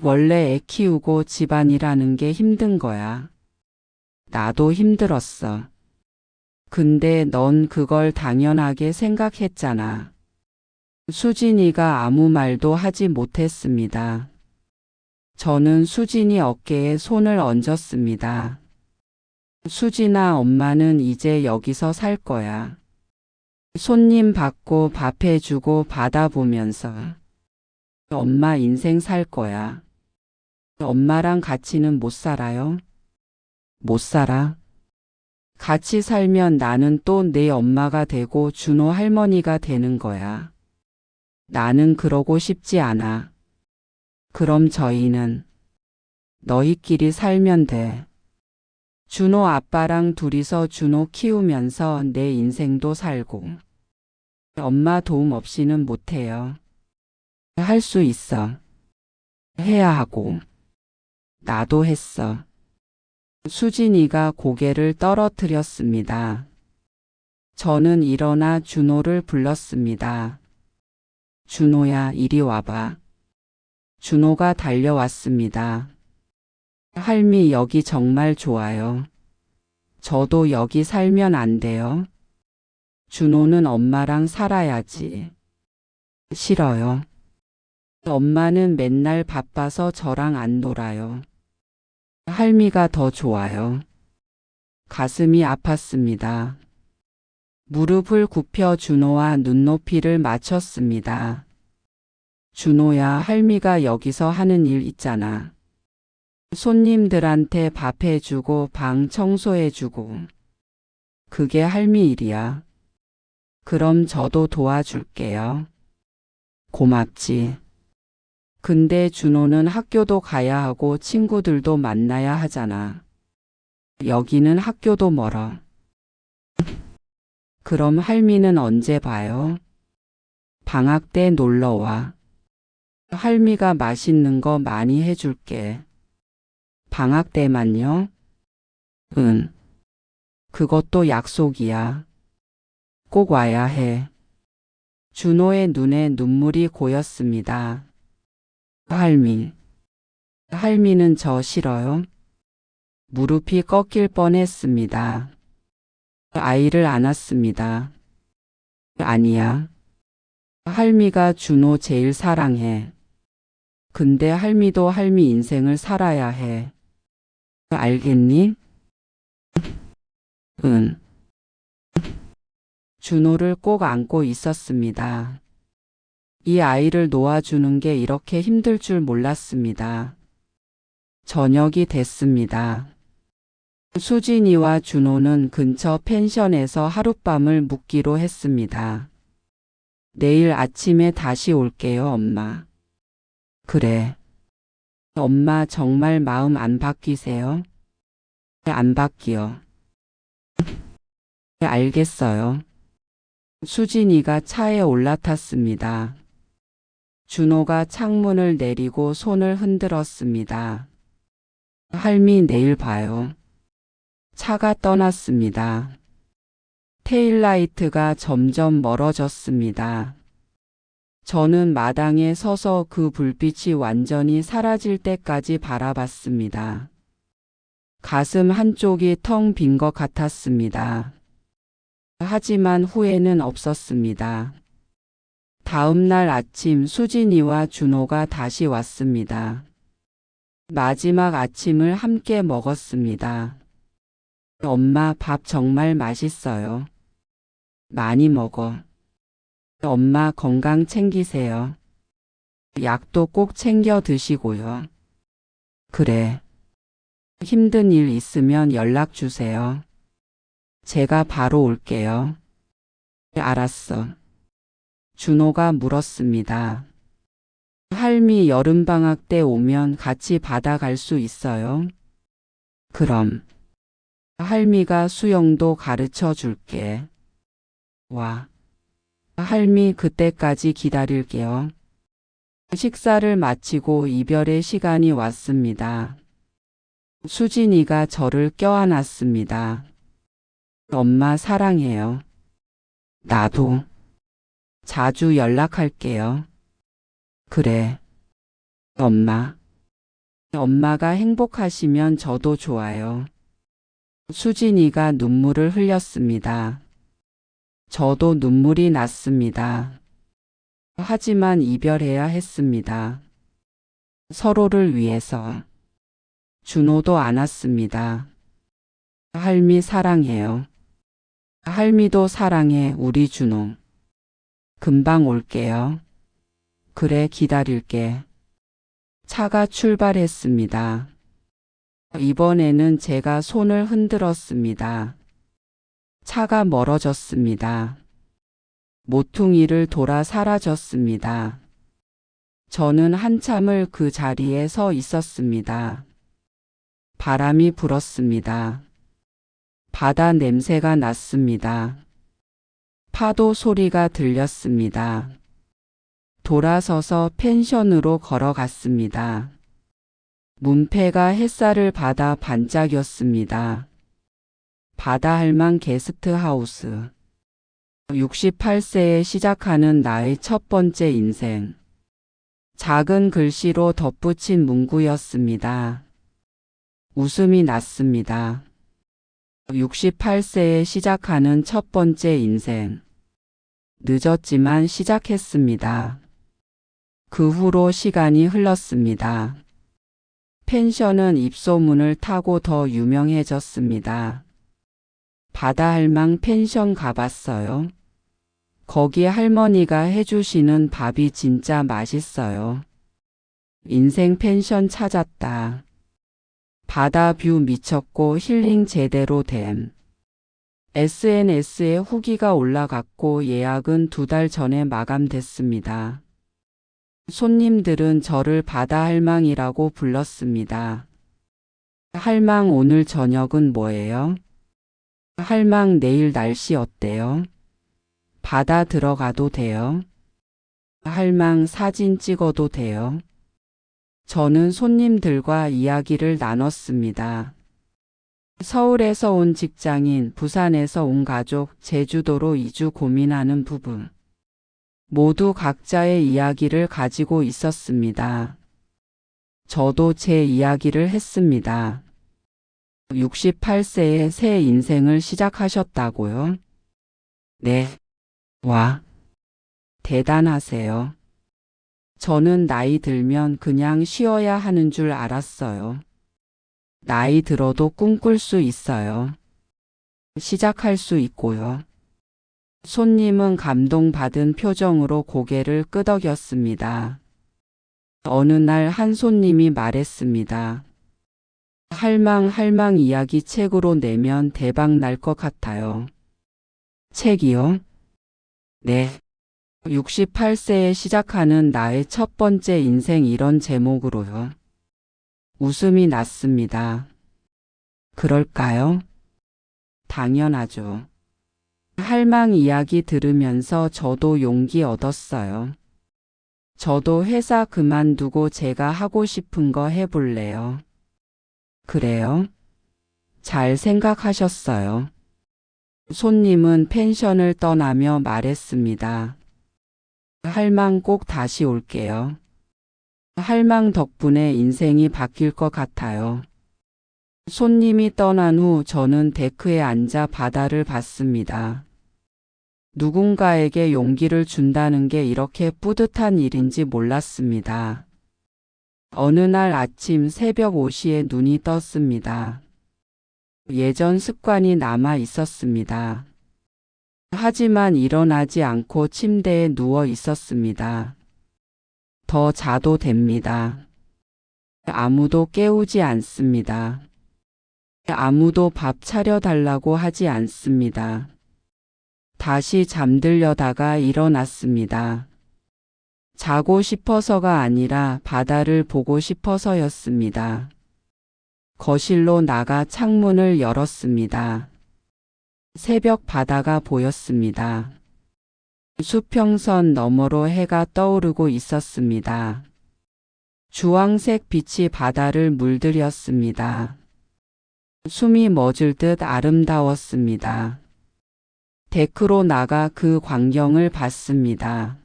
원래 애 키우고 집안이라는 게 힘든 거야. 나도 힘들었어. 근데 넌 그걸 당연하게 생각했잖아. 수진이가 아무 말도 하지 못했습니다. 저는 수진이 어깨에 손을 얹었습니다. 수진아, 엄마는 이제 여기서 살 거야. 손님 받고 밥 해주고 바다 보면서. 엄마 인생 살 거야. 엄마랑 같이는 못 살아요? 못 살아. 같이 살면 나는 또 내 엄마가 되고 준호 할머니가 되는 거야. 나는 그러고 싶지 않아. 그럼 저희는 너희끼리 살면 돼. 준호 아빠랑 둘이서 준호 키우면서 내 인생도 살고. 엄마 도움 없이는 못해요. 할 수 있어. 해야 하고. 나도 했어. 수진이가 고개를 떨어뜨렸습니다. 저는 일어나 준호를 불렀습니다. 준호야, 이리 와봐. 준호가 달려왔습니다. 할미, 여기 정말 좋아요. 저도 여기 살면 안 돼요? 준호는 엄마랑 살아야지. 싫어요. 엄마는 맨날 바빠서 저랑 안 놀아요. 할미가 더 좋아요. 가슴이 아팠습니다. 무릎을 굽혀 준호와 눈높이를 맞췄습니다. 준호야, 할미가 여기서 하는 일 있잖아. 손님들한테 밥 해주고 방 청소해주고. 그게 할미 일이야. 그럼 저도 도와줄게요. 고맙지. 근데 준호는 학교도 가야 하고 친구들도 만나야 하잖아. 여기는 학교도 멀어. 그럼 할미는 언제 봐요? 방학 때 놀러와. 할미가 맛있는 거 많이 해줄게. 방학 때만요? 응. 그것도 약속이야. 꼭 와야 해. 준호의 눈에 눈물이 고였습니다. 할미. 할미는 저 싫어요? 무릎이 꺾일 뻔했습니다. 아이를 안았습니다. 아니야. 할미가 준호 제일 사랑해. 근데 할미도 할미 인생을 살아야 해. 알겠니? 응. 준호를 꼭 안고 있었습니다. 이 아이를 놓아주는 게 이렇게 힘들 줄 몰랐습니다. 저녁이 됐습니다. 수진이와 준호는 근처 펜션에서 하룻밤을 묵기로 했습니다. 내일 아침에 다시 올게요, 엄마. 그래. 엄마 정말 마음 안 바뀌세요? 안 바뀌어. 알겠어요. 수진이가 차에 올라탔습니다. 준호가 창문을 내리고 손을 흔들었습니다. 할미, 내일 봐요. 차가 떠났습니다. 테일라이트가 점점 멀어졌습니다. 저는 마당에 서서 그 불빛이 완전히 사라질 때까지 바라봤습니다. 가슴 한쪽이 텅 빈 것 같았습니다. 하지만 후회는 없었습니다. 다음 날 아침 수진이와 준호가 다시 왔습니다. 마지막 아침을 함께 먹었습니다. 엄마, 밥 정말 맛있어요. 많이 먹어. 엄마 건강 챙기세요. 약도 꼭 챙겨 드시고요. 그래. 힘든 일 있으면 연락 주세요. 제가 바로 올게요. 알았어. 준호가 물었습니다. 할미 여름방학 때 오면 같이 바다 갈 수 있어요? 그럼. 할미가 수영도 가르쳐 줄게. 와. 할미, 그때까지 기다릴게요. 식사를 마치고 이별의 시간이 왔습니다. 수진이가 저를 껴안았습니다. 엄마 사랑해요. 나도. 자주 연락할게요. 그래. 엄마. 엄마가 행복하시면 저도 좋아요. 수진이가 눈물을 흘렸습니다. 저도 눈물이 났습니다. 하지만 이별해야 했습니다. 서로를 위해서. 준호도 안았습니다. 할미 사랑해요. 할미도 사랑해, 우리 준호. 금방 올게요. 그래, 기다릴게. 차가 출발했습니다. 이번에는 제가 손을 흔들었습니다. 차가 멀어졌습니다. 모퉁이를 돌아 사라졌습니다. 저는 한참을 그 자리에 서 있었습니다. 바람이 불었습니다. 바다 냄새가 났습니다. 파도 소리가 들렸습니다. 돌아서서 펜션으로 걸어갔습니다. 문패가 햇살을 받아 반짝였습니다. 바다할망 게스트하우스. 68세에 시작하는 나의 첫 번째 인생. 작은 글씨로 덧붙인 문구였습니다. 웃음이 났습니다. 68세에 시작하는 첫 번째 인생. 늦었지만 시작했습니다. 그 후로 시간이 흘렀습니다. 펜션은 입소문을 타고 더 유명해졌습니다. 바다할망 펜션 가봤어요? 거기 할머니가 해주시는 밥이 진짜 맛있어요. 인생 펜션 찾았다. 바다 뷰 미쳤고 힐링 제대로 됨. SNS에 후기가 올라갔고 예약은 2달 전에 마감됐습니다. 손님들은 저를 바다할망이라고 불렀습니다. 할망 오늘 저녁은 뭐예요? 할망 내일 날씨 어때요? 바다 들어가도 돼요? 할망 사진 찍어도 돼요? 저는 손님들과 이야기를 나눴습니다. 서울에서 온 직장인, 부산에서 온 가족, 제주도로 이주 고민하는 부부. 모두 각자의 이야기를 가지고 있었습니다. 저도 제 이야기를 했습니다. 68세에 새 인생을 시작하셨다고요? 네. 와. 대단하세요. 저는 나이 들면 그냥 쉬어야 하는 줄 알았어요. 나이 들어도 꿈꿀 수 있어요. 시작할 수 있고요. 손님은 감동받은 표정으로 고개를 끄덕였습니다. 어느 날 한 손님이 말했습니다. 할망 이야기 책으로 내면 대박 날 것 같아요. 책이요? 네. 68세에 시작하는 나의 첫 번째 인생 이런 제목으로요. 웃음이 났습니다. 그럴까요? 당연하죠. 할망 이야기 들으면서 저도 용기 얻었어요. 저도 회사 그만두고 제가 하고 싶은 거 해볼래요. 그래요? 잘 생각하셨어요. 손님은 펜션을 떠나며 말했습니다. 할망 꼭 다시 올게요. 할망 덕분에 인생이 바뀔 것 같아요. 손님이 떠난 후 저는 데크에 앉아 바다를 봤습니다. 누군가에게 용기를 준다는 게 이렇게 뿌듯한 일인지 몰랐습니다. 어느 날 아침 새벽 5시에 눈이 떴습니다. 예전 습관이 남아 있었습니다. 하지만 일어나지 않고 침대에 누워 있었습니다. 더 자도 됩니다. 아무도 깨우지 않습니다. 아무도 밥 차려달라고 하지 않습니다. 다시 잠들려다가 일어났습니다. 자고 싶어서가 아니라 바다를 보고 싶어서였습니다. 거실로 나가 창문을 열었습니다. 새벽 바다가 보였습니다. 수평선 너머로 해가 떠오르고 있었습니다. 주황색 빛이 바다를 물들였습니다. 숨이 멎을 듯 아름다웠습니다. 데크로 나가 그 광경을 봤습니다.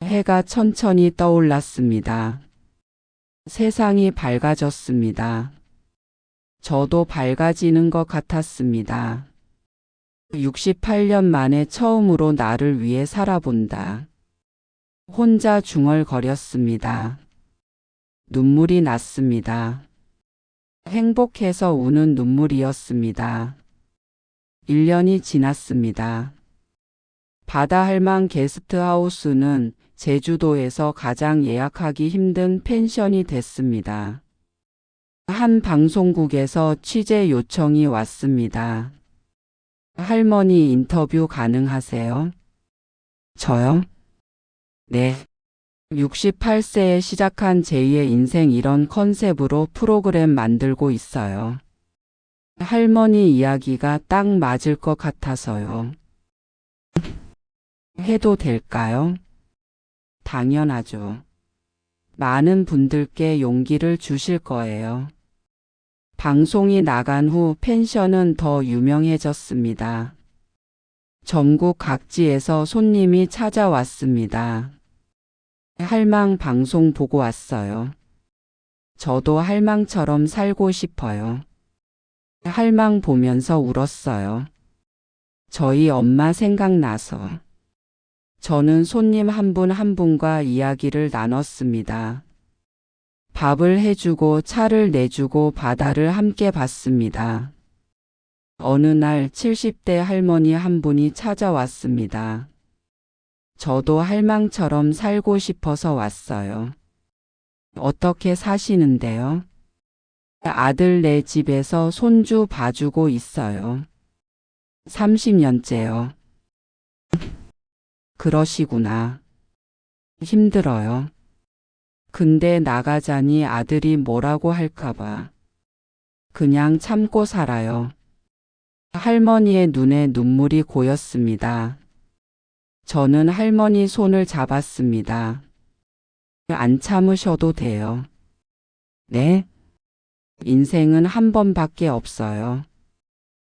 해가 천천히 떠올랐습니다. 세상이 밝아졌습니다. 저도 밝아지는 것 같았습니다. 68년 만에 처음으로 나를 위해 살아본다. 혼자 중얼거렸습니다. 눈물이 났습니다. 행복해서 우는 눈물이었습니다. 1년이 지났습니다. 바다할망 게스트하우스는 제주도에서 가장 예약하기 힘든 펜션이 됐습니다. 한 방송국에서 취재 요청이 왔습니다. 할머니 인터뷰 가능하세요? 저요? 네. 68세에 시작한 제2의 인생 이런 컨셉으로 프로그램 만들고 있어요. 할머니 이야기가 딱 맞을 것 같아서요. 해도 될까요? 당연하죠. 많은 분들께 용기를 주실 거예요. 방송이 나간 후 펜션은 더 유명해졌습니다. 전국 각지에서 손님이 찾아왔습니다. 할망 방송 보고 왔어요. 저도 할망처럼 살고 싶어요. 할망 보면서 울었어요. 저희 엄마 생각나서. 저는 손님 한 분 한 분과 이야기를 나눴습니다. 밥을 해주고 차를 내주고 바다를 함께 봤습니다. 어느 날 70대 할머니 한 분이 찾아왔습니다. 저도 할망처럼 살고 싶어서 왔어요. 어떻게 사시는데요? 아들 네 집에서 손주 봐주고 있어요. 30년째요. 그러시구나. 힘들어요. 근데 나가자니 아들이 뭐라고 할까봐. 그냥 참고 살아요. 할머니의 눈에 눈물이 고였습니다. 저는 할머니 손을 잡았습니다. 안 참으셔도 돼요. 네? 인생은 한 번밖에 없어요.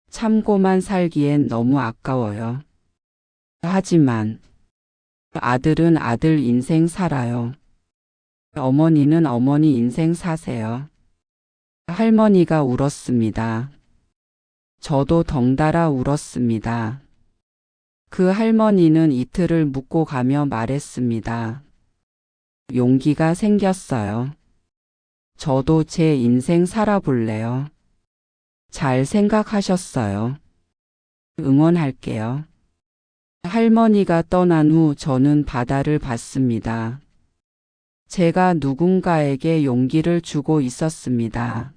참고만 살기엔 너무 아까워요. 하지만 아들은 아들 인생 살아요. 어머니는 어머니 인생 사세요. 할머니가 울었습니다. 저도 덩달아 울었습니다. 그 할머니는 이틀을 묵고 가며 말했습니다. 용기가 생겼어요. 저도 제 인생 살아볼래요. 잘 생각하셨어요. 응원할게요. 할머니가 떠난 후 저는 바다를 봤습니다. 제가 누군가에게 용기를 주고 있었습니다.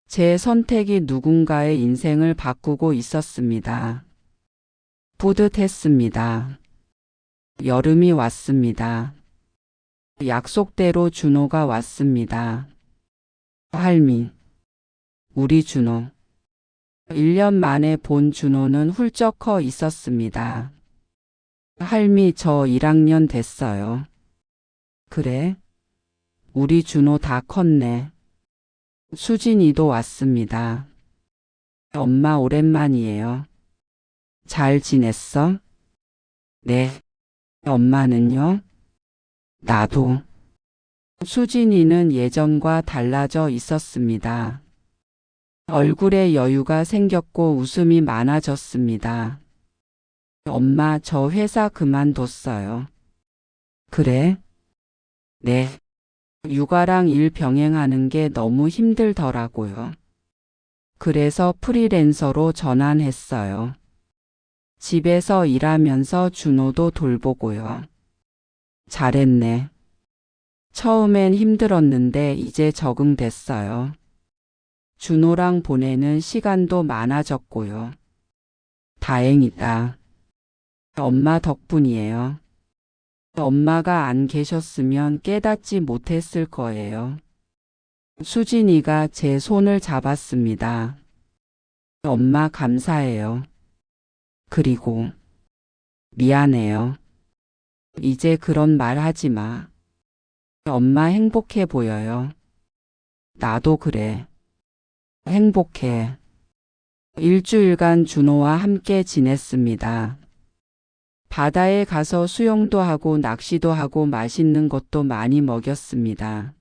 제 선택이 누군가의 인생을 바꾸고 있었습니다. 뿌듯했습니다. 여름이 왔습니다. 약속대로 준호가 왔습니다. 할미, 우리 준호. 1년 만에 본 준호는 훌쩍 커 있었습니다. 할미, 저 1학년 됐어요. 그래? 우리 준호 다 컸네. 수진이도 왔습니다. 엄마 오랜만이에요. 잘 지냈어? 네. 엄마는요? 나도. 수진이는 예전과 달라져 있었습니다. 얼굴에 여유가 생겼고 웃음이 많아졌습니다. 엄마, 저 회사 그만뒀어요. 그래? 네. 육아랑 일 병행하는 게 너무 힘들더라고요. 그래서 프리랜서로 전환했어요. 집에서 일하면서 준호도 돌보고요. 잘했네. 처음엔 힘들었는데 이제 적응됐어요. 준호랑 보내는 시간도 많아졌고요. 다행이다. 엄마 덕분이에요. 엄마가 안 계셨으면 깨닫지 못했을 거예요. 수진이가 제 손을 잡았습니다. 엄마 감사해요. 그리고 미안해요. 이제 그런 말 하지 마. 엄마 행복해 보여요. 나도 그래. 행복해. 일주일간 준호와 함께 지냈습니다. 바다에 가서 수영도 하고 낚시도 하고 맛있는 것도 많이 먹였습니다.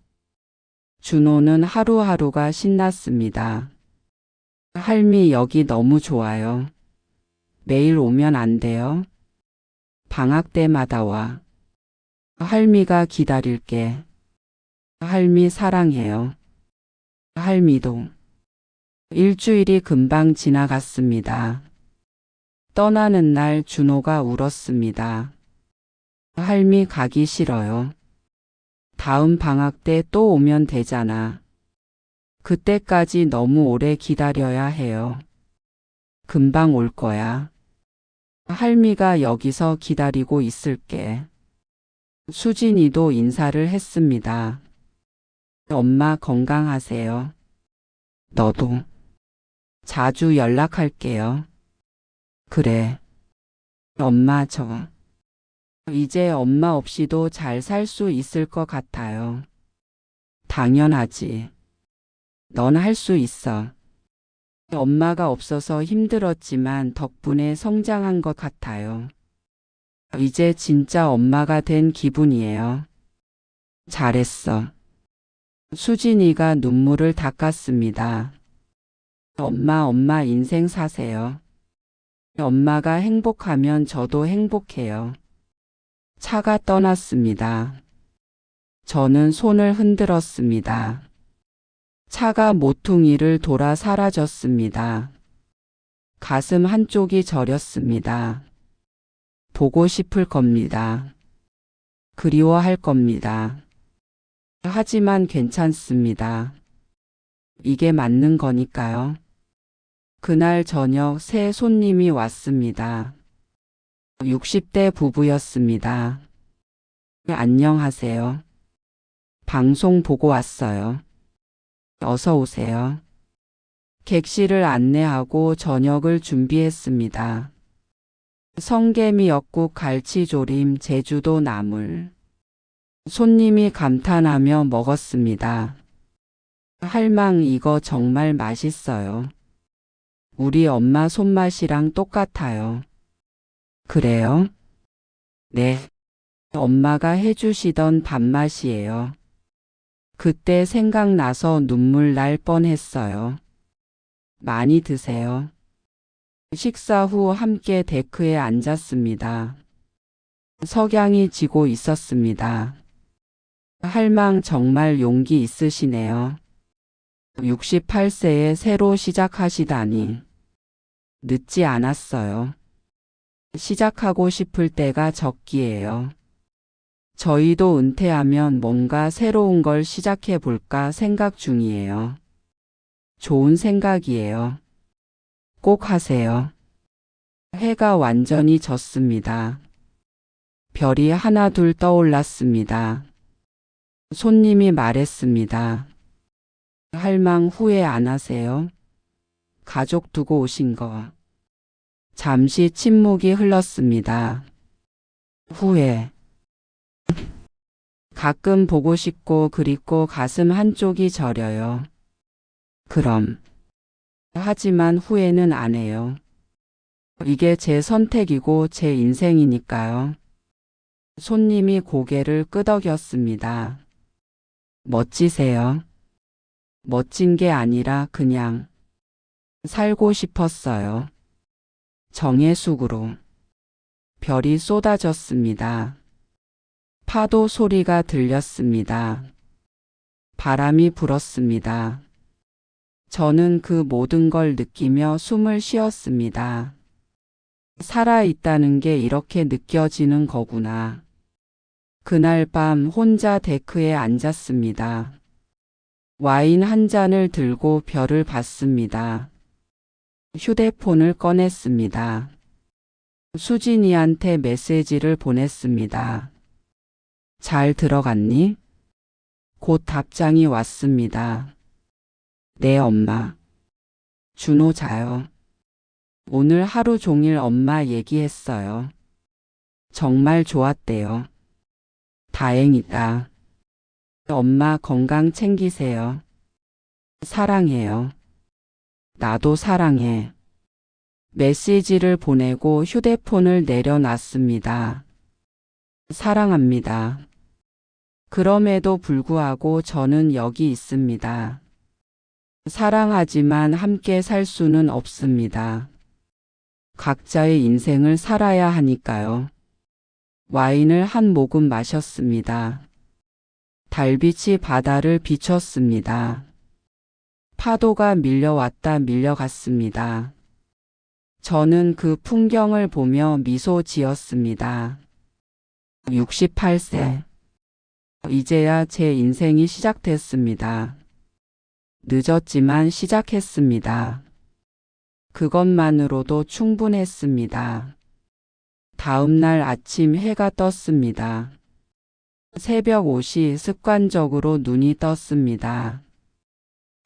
준호는 하루하루가 신났습니다. 할미, 여기 너무 좋아요. 매일 오면 안 돼요? 방학 때마다 와. 할미가 기다릴게. 할미 사랑해요. 할미도. 일주일이 금방 지나갔습니다. 떠나는 날 준호가 울었습니다. 할미 가기 싫어요. 다음 방학 때 또 오면 되잖아. 그때까지 너무 오래 기다려야 해요. 금방 올 거야. 할미가 여기서 기다리고 있을게. 수진이도 인사를 했습니다. 엄마 건강하세요. 너도. 자주 연락할게요. 그래. 엄마 이제 엄마 없이도 잘 살 수 있을 것 같아요. 당연하지. 넌 할 수 있어. 엄마가 없어서 힘들었지만 덕분에 성장한 것 같아요. 이제 진짜 엄마가 된 기분이에요. 잘했어. 수진이가 눈물을 닦았습니다. 엄마 인생 사세요. 엄마가 행복하면 저도 행복해요. 차가 떠났습니다. 저는 손을 흔들었습니다. 차가 모퉁이를 돌아 사라졌습니다. 가슴 한쪽이 저렸습니다. 보고 싶을 겁니다. 그리워할 겁니다. 하지만 괜찮습니다. 이게 맞는 거니까요. 그날 저녁 새 손님이 왔습니다. 60대 부부였습니다. 안녕하세요. 방송 보고 왔어요. 어서 오세요. 객실을 안내하고 저녁을 준비했습니다. 성게미역국, 갈치조림, 제주도 나물. 손님이 감탄하며 먹었습니다. 할망, 이거 정말 맛있어요. 우리 엄마 손맛이랑 똑같아요. 그래요? 네. 엄마가 해주시던 밥맛이에요. 그때 생각나서 눈물 날 뻔했어요. 많이 드세요. 식사 후 함께 데크에 앉았습니다. 석양이 지고 있었습니다. 할망, 정말 용기 있으시네요. 68세에 새로 시작하시다니. 늦지 않았어요. 시작하고 싶을 때가 적기예요. 저희도 은퇴하면 뭔가 새로운 걸 시작해 볼까 생각 중이에요. 좋은 생각이에요. 꼭 하세요. 해가 완전히 졌습니다. 별이 하나둘 떠올랐습니다. 손님이 말했습니다. 할망, 후회 안 하세요? 가족 두고 오신 거. 잠시 침묵이 흘렀습니다. 후회. 가끔 보고 싶고 그립고 가슴 한쪽이 저려요. 그럼. 하지만 후회는 안 해요. 이게 제 선택이고 제 인생이니까요. 손님이 고개를 끄덕였습니다. 멋지세요. 멋진 게 아니라 그냥 살고 싶었어요. 정해숙으로. 별이 쏟아졌습니다. 파도 소리가 들렸습니다. 바람이 불었습니다. 저는 그 모든 걸 느끼며 숨을 쉬었습니다. 살아있다는 게 이렇게 느껴지는 거구나. 그날 밤 혼자 데크에 앉았습니다. 와인 한 잔을 들고 별을 봤습니다. 휴대폰을 꺼냈습니다. 수진이한테 메시지를 보냈습니다. 잘 들어갔니? 곧 답장이 왔습니다. 네, 엄마. 준호 자요. 오늘 하루 종일 엄마 얘기했어요. 정말 좋았대요. 다행이다. 엄마 건강 챙기세요. 사랑해요. 나도 사랑해. 메시지를 보내고 휴대폰을 내려놨습니다. 사랑합니다. 그럼에도 불구하고 저는 여기 있습니다. 사랑하지만 함께 살 수는 없습니다. 각자의 인생을 살아야 하니까요. 와인을 한 모금 마셨습니다. 달빛이 바다를 비췄습니다. 파도가 밀려왔다 밀려갔습니다. 저는 그 풍경을 보며 미소 지었습니다. 68세. 이제야 제 인생이 시작됐습니다. 늦었지만 시작했습니다. 그것만으로도 충분했습니다. 다음 날 아침 해가 떴습니다. 새벽 5시 습관적으로 눈이 떴습니다.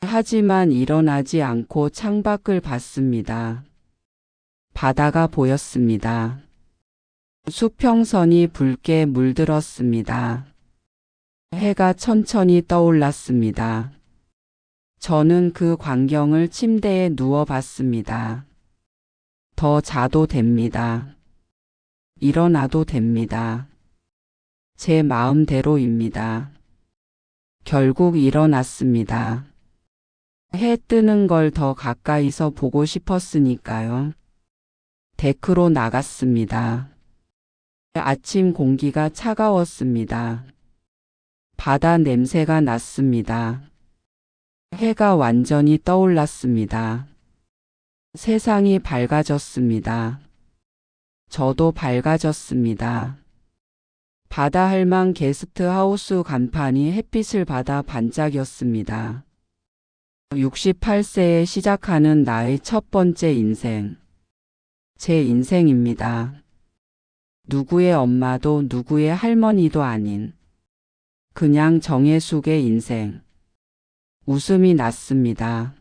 하지만 일어나지 않고 창밖을 봤습니다. 바다가 보였습니다. 수평선이 붉게 물들었습니다. 해가 천천히 떠올랐습니다. 저는 그 광경을 침대에 누워 봤습니다. 더 자도 됩니다. 일어나도 됩니다. 제 마음대로입니다. 결국 일어났습니다. 해 뜨는 걸 더 가까이서 보고 싶었으니까요. 데크로 나갔습니다. 아침 공기가 차가웠습니다. 바다 냄새가 났습니다. 해가 완전히 떠올랐습니다. 세상이 밝아졌습니다. 저도 밝아졌습니다. 바다 할망 게스트하우스 간판이 햇빛을 받아 반짝였습니다. 68세에 시작하는 나의 첫 번째 인생. 제 인생입니다. 누구의 엄마도 누구의 할머니도 아닌 그냥 정혜숙의 인생. 웃음이 났습니다.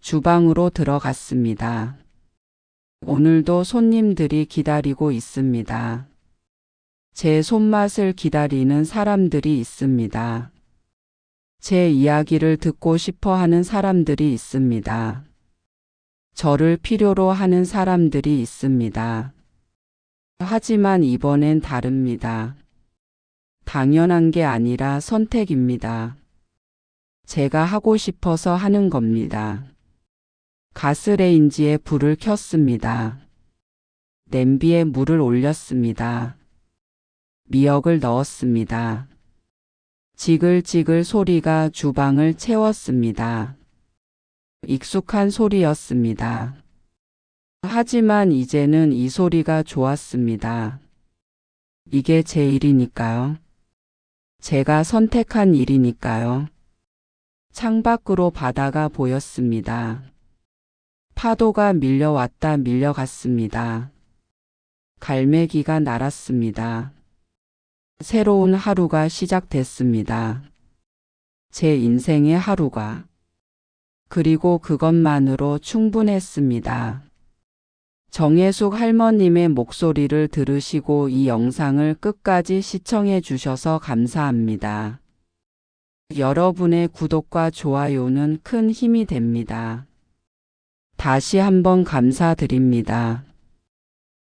주방으로 들어갔습니다. 오늘도 손님들이 기다리고 있습니다. 제 손맛을 기다리는 사람들이 있습니다. 제 이야기를 듣고 싶어 하는 사람들이 있습니다. 저를 필요로 하는 사람들이 있습니다. 하지만 이번엔 다릅니다. 당연한 게 아니라 선택입니다. 제가 하고 싶어서 하는 겁니다. 가스레인지에 불을 켰습니다. 냄비에 물을 올렸습니다. 미역을 넣었습니다. 지글지글 소리가 주방을 채웠습니다. 익숙한 소리였습니다. 하지만 이제는 이 소리가 좋았습니다. 이게 제 일이니까요. 제가 선택한 일이니까요. 창밖으로 바다가 보였습니다. 파도가 밀려왔다 밀려갔습니다. 갈매기가 날았습니다. 새로운 하루가 시작됐습니다. 제 인생의 하루가. 그리고 그것만으로 충분했습니다. 정혜숙 할머님의 목소리를 들으시고 이 영상을 끝까지 시청해 주셔서 감사합니다. 여러분의 구독과 좋아요는 큰 힘이 됩니다. 다시 한번 감사드립니다.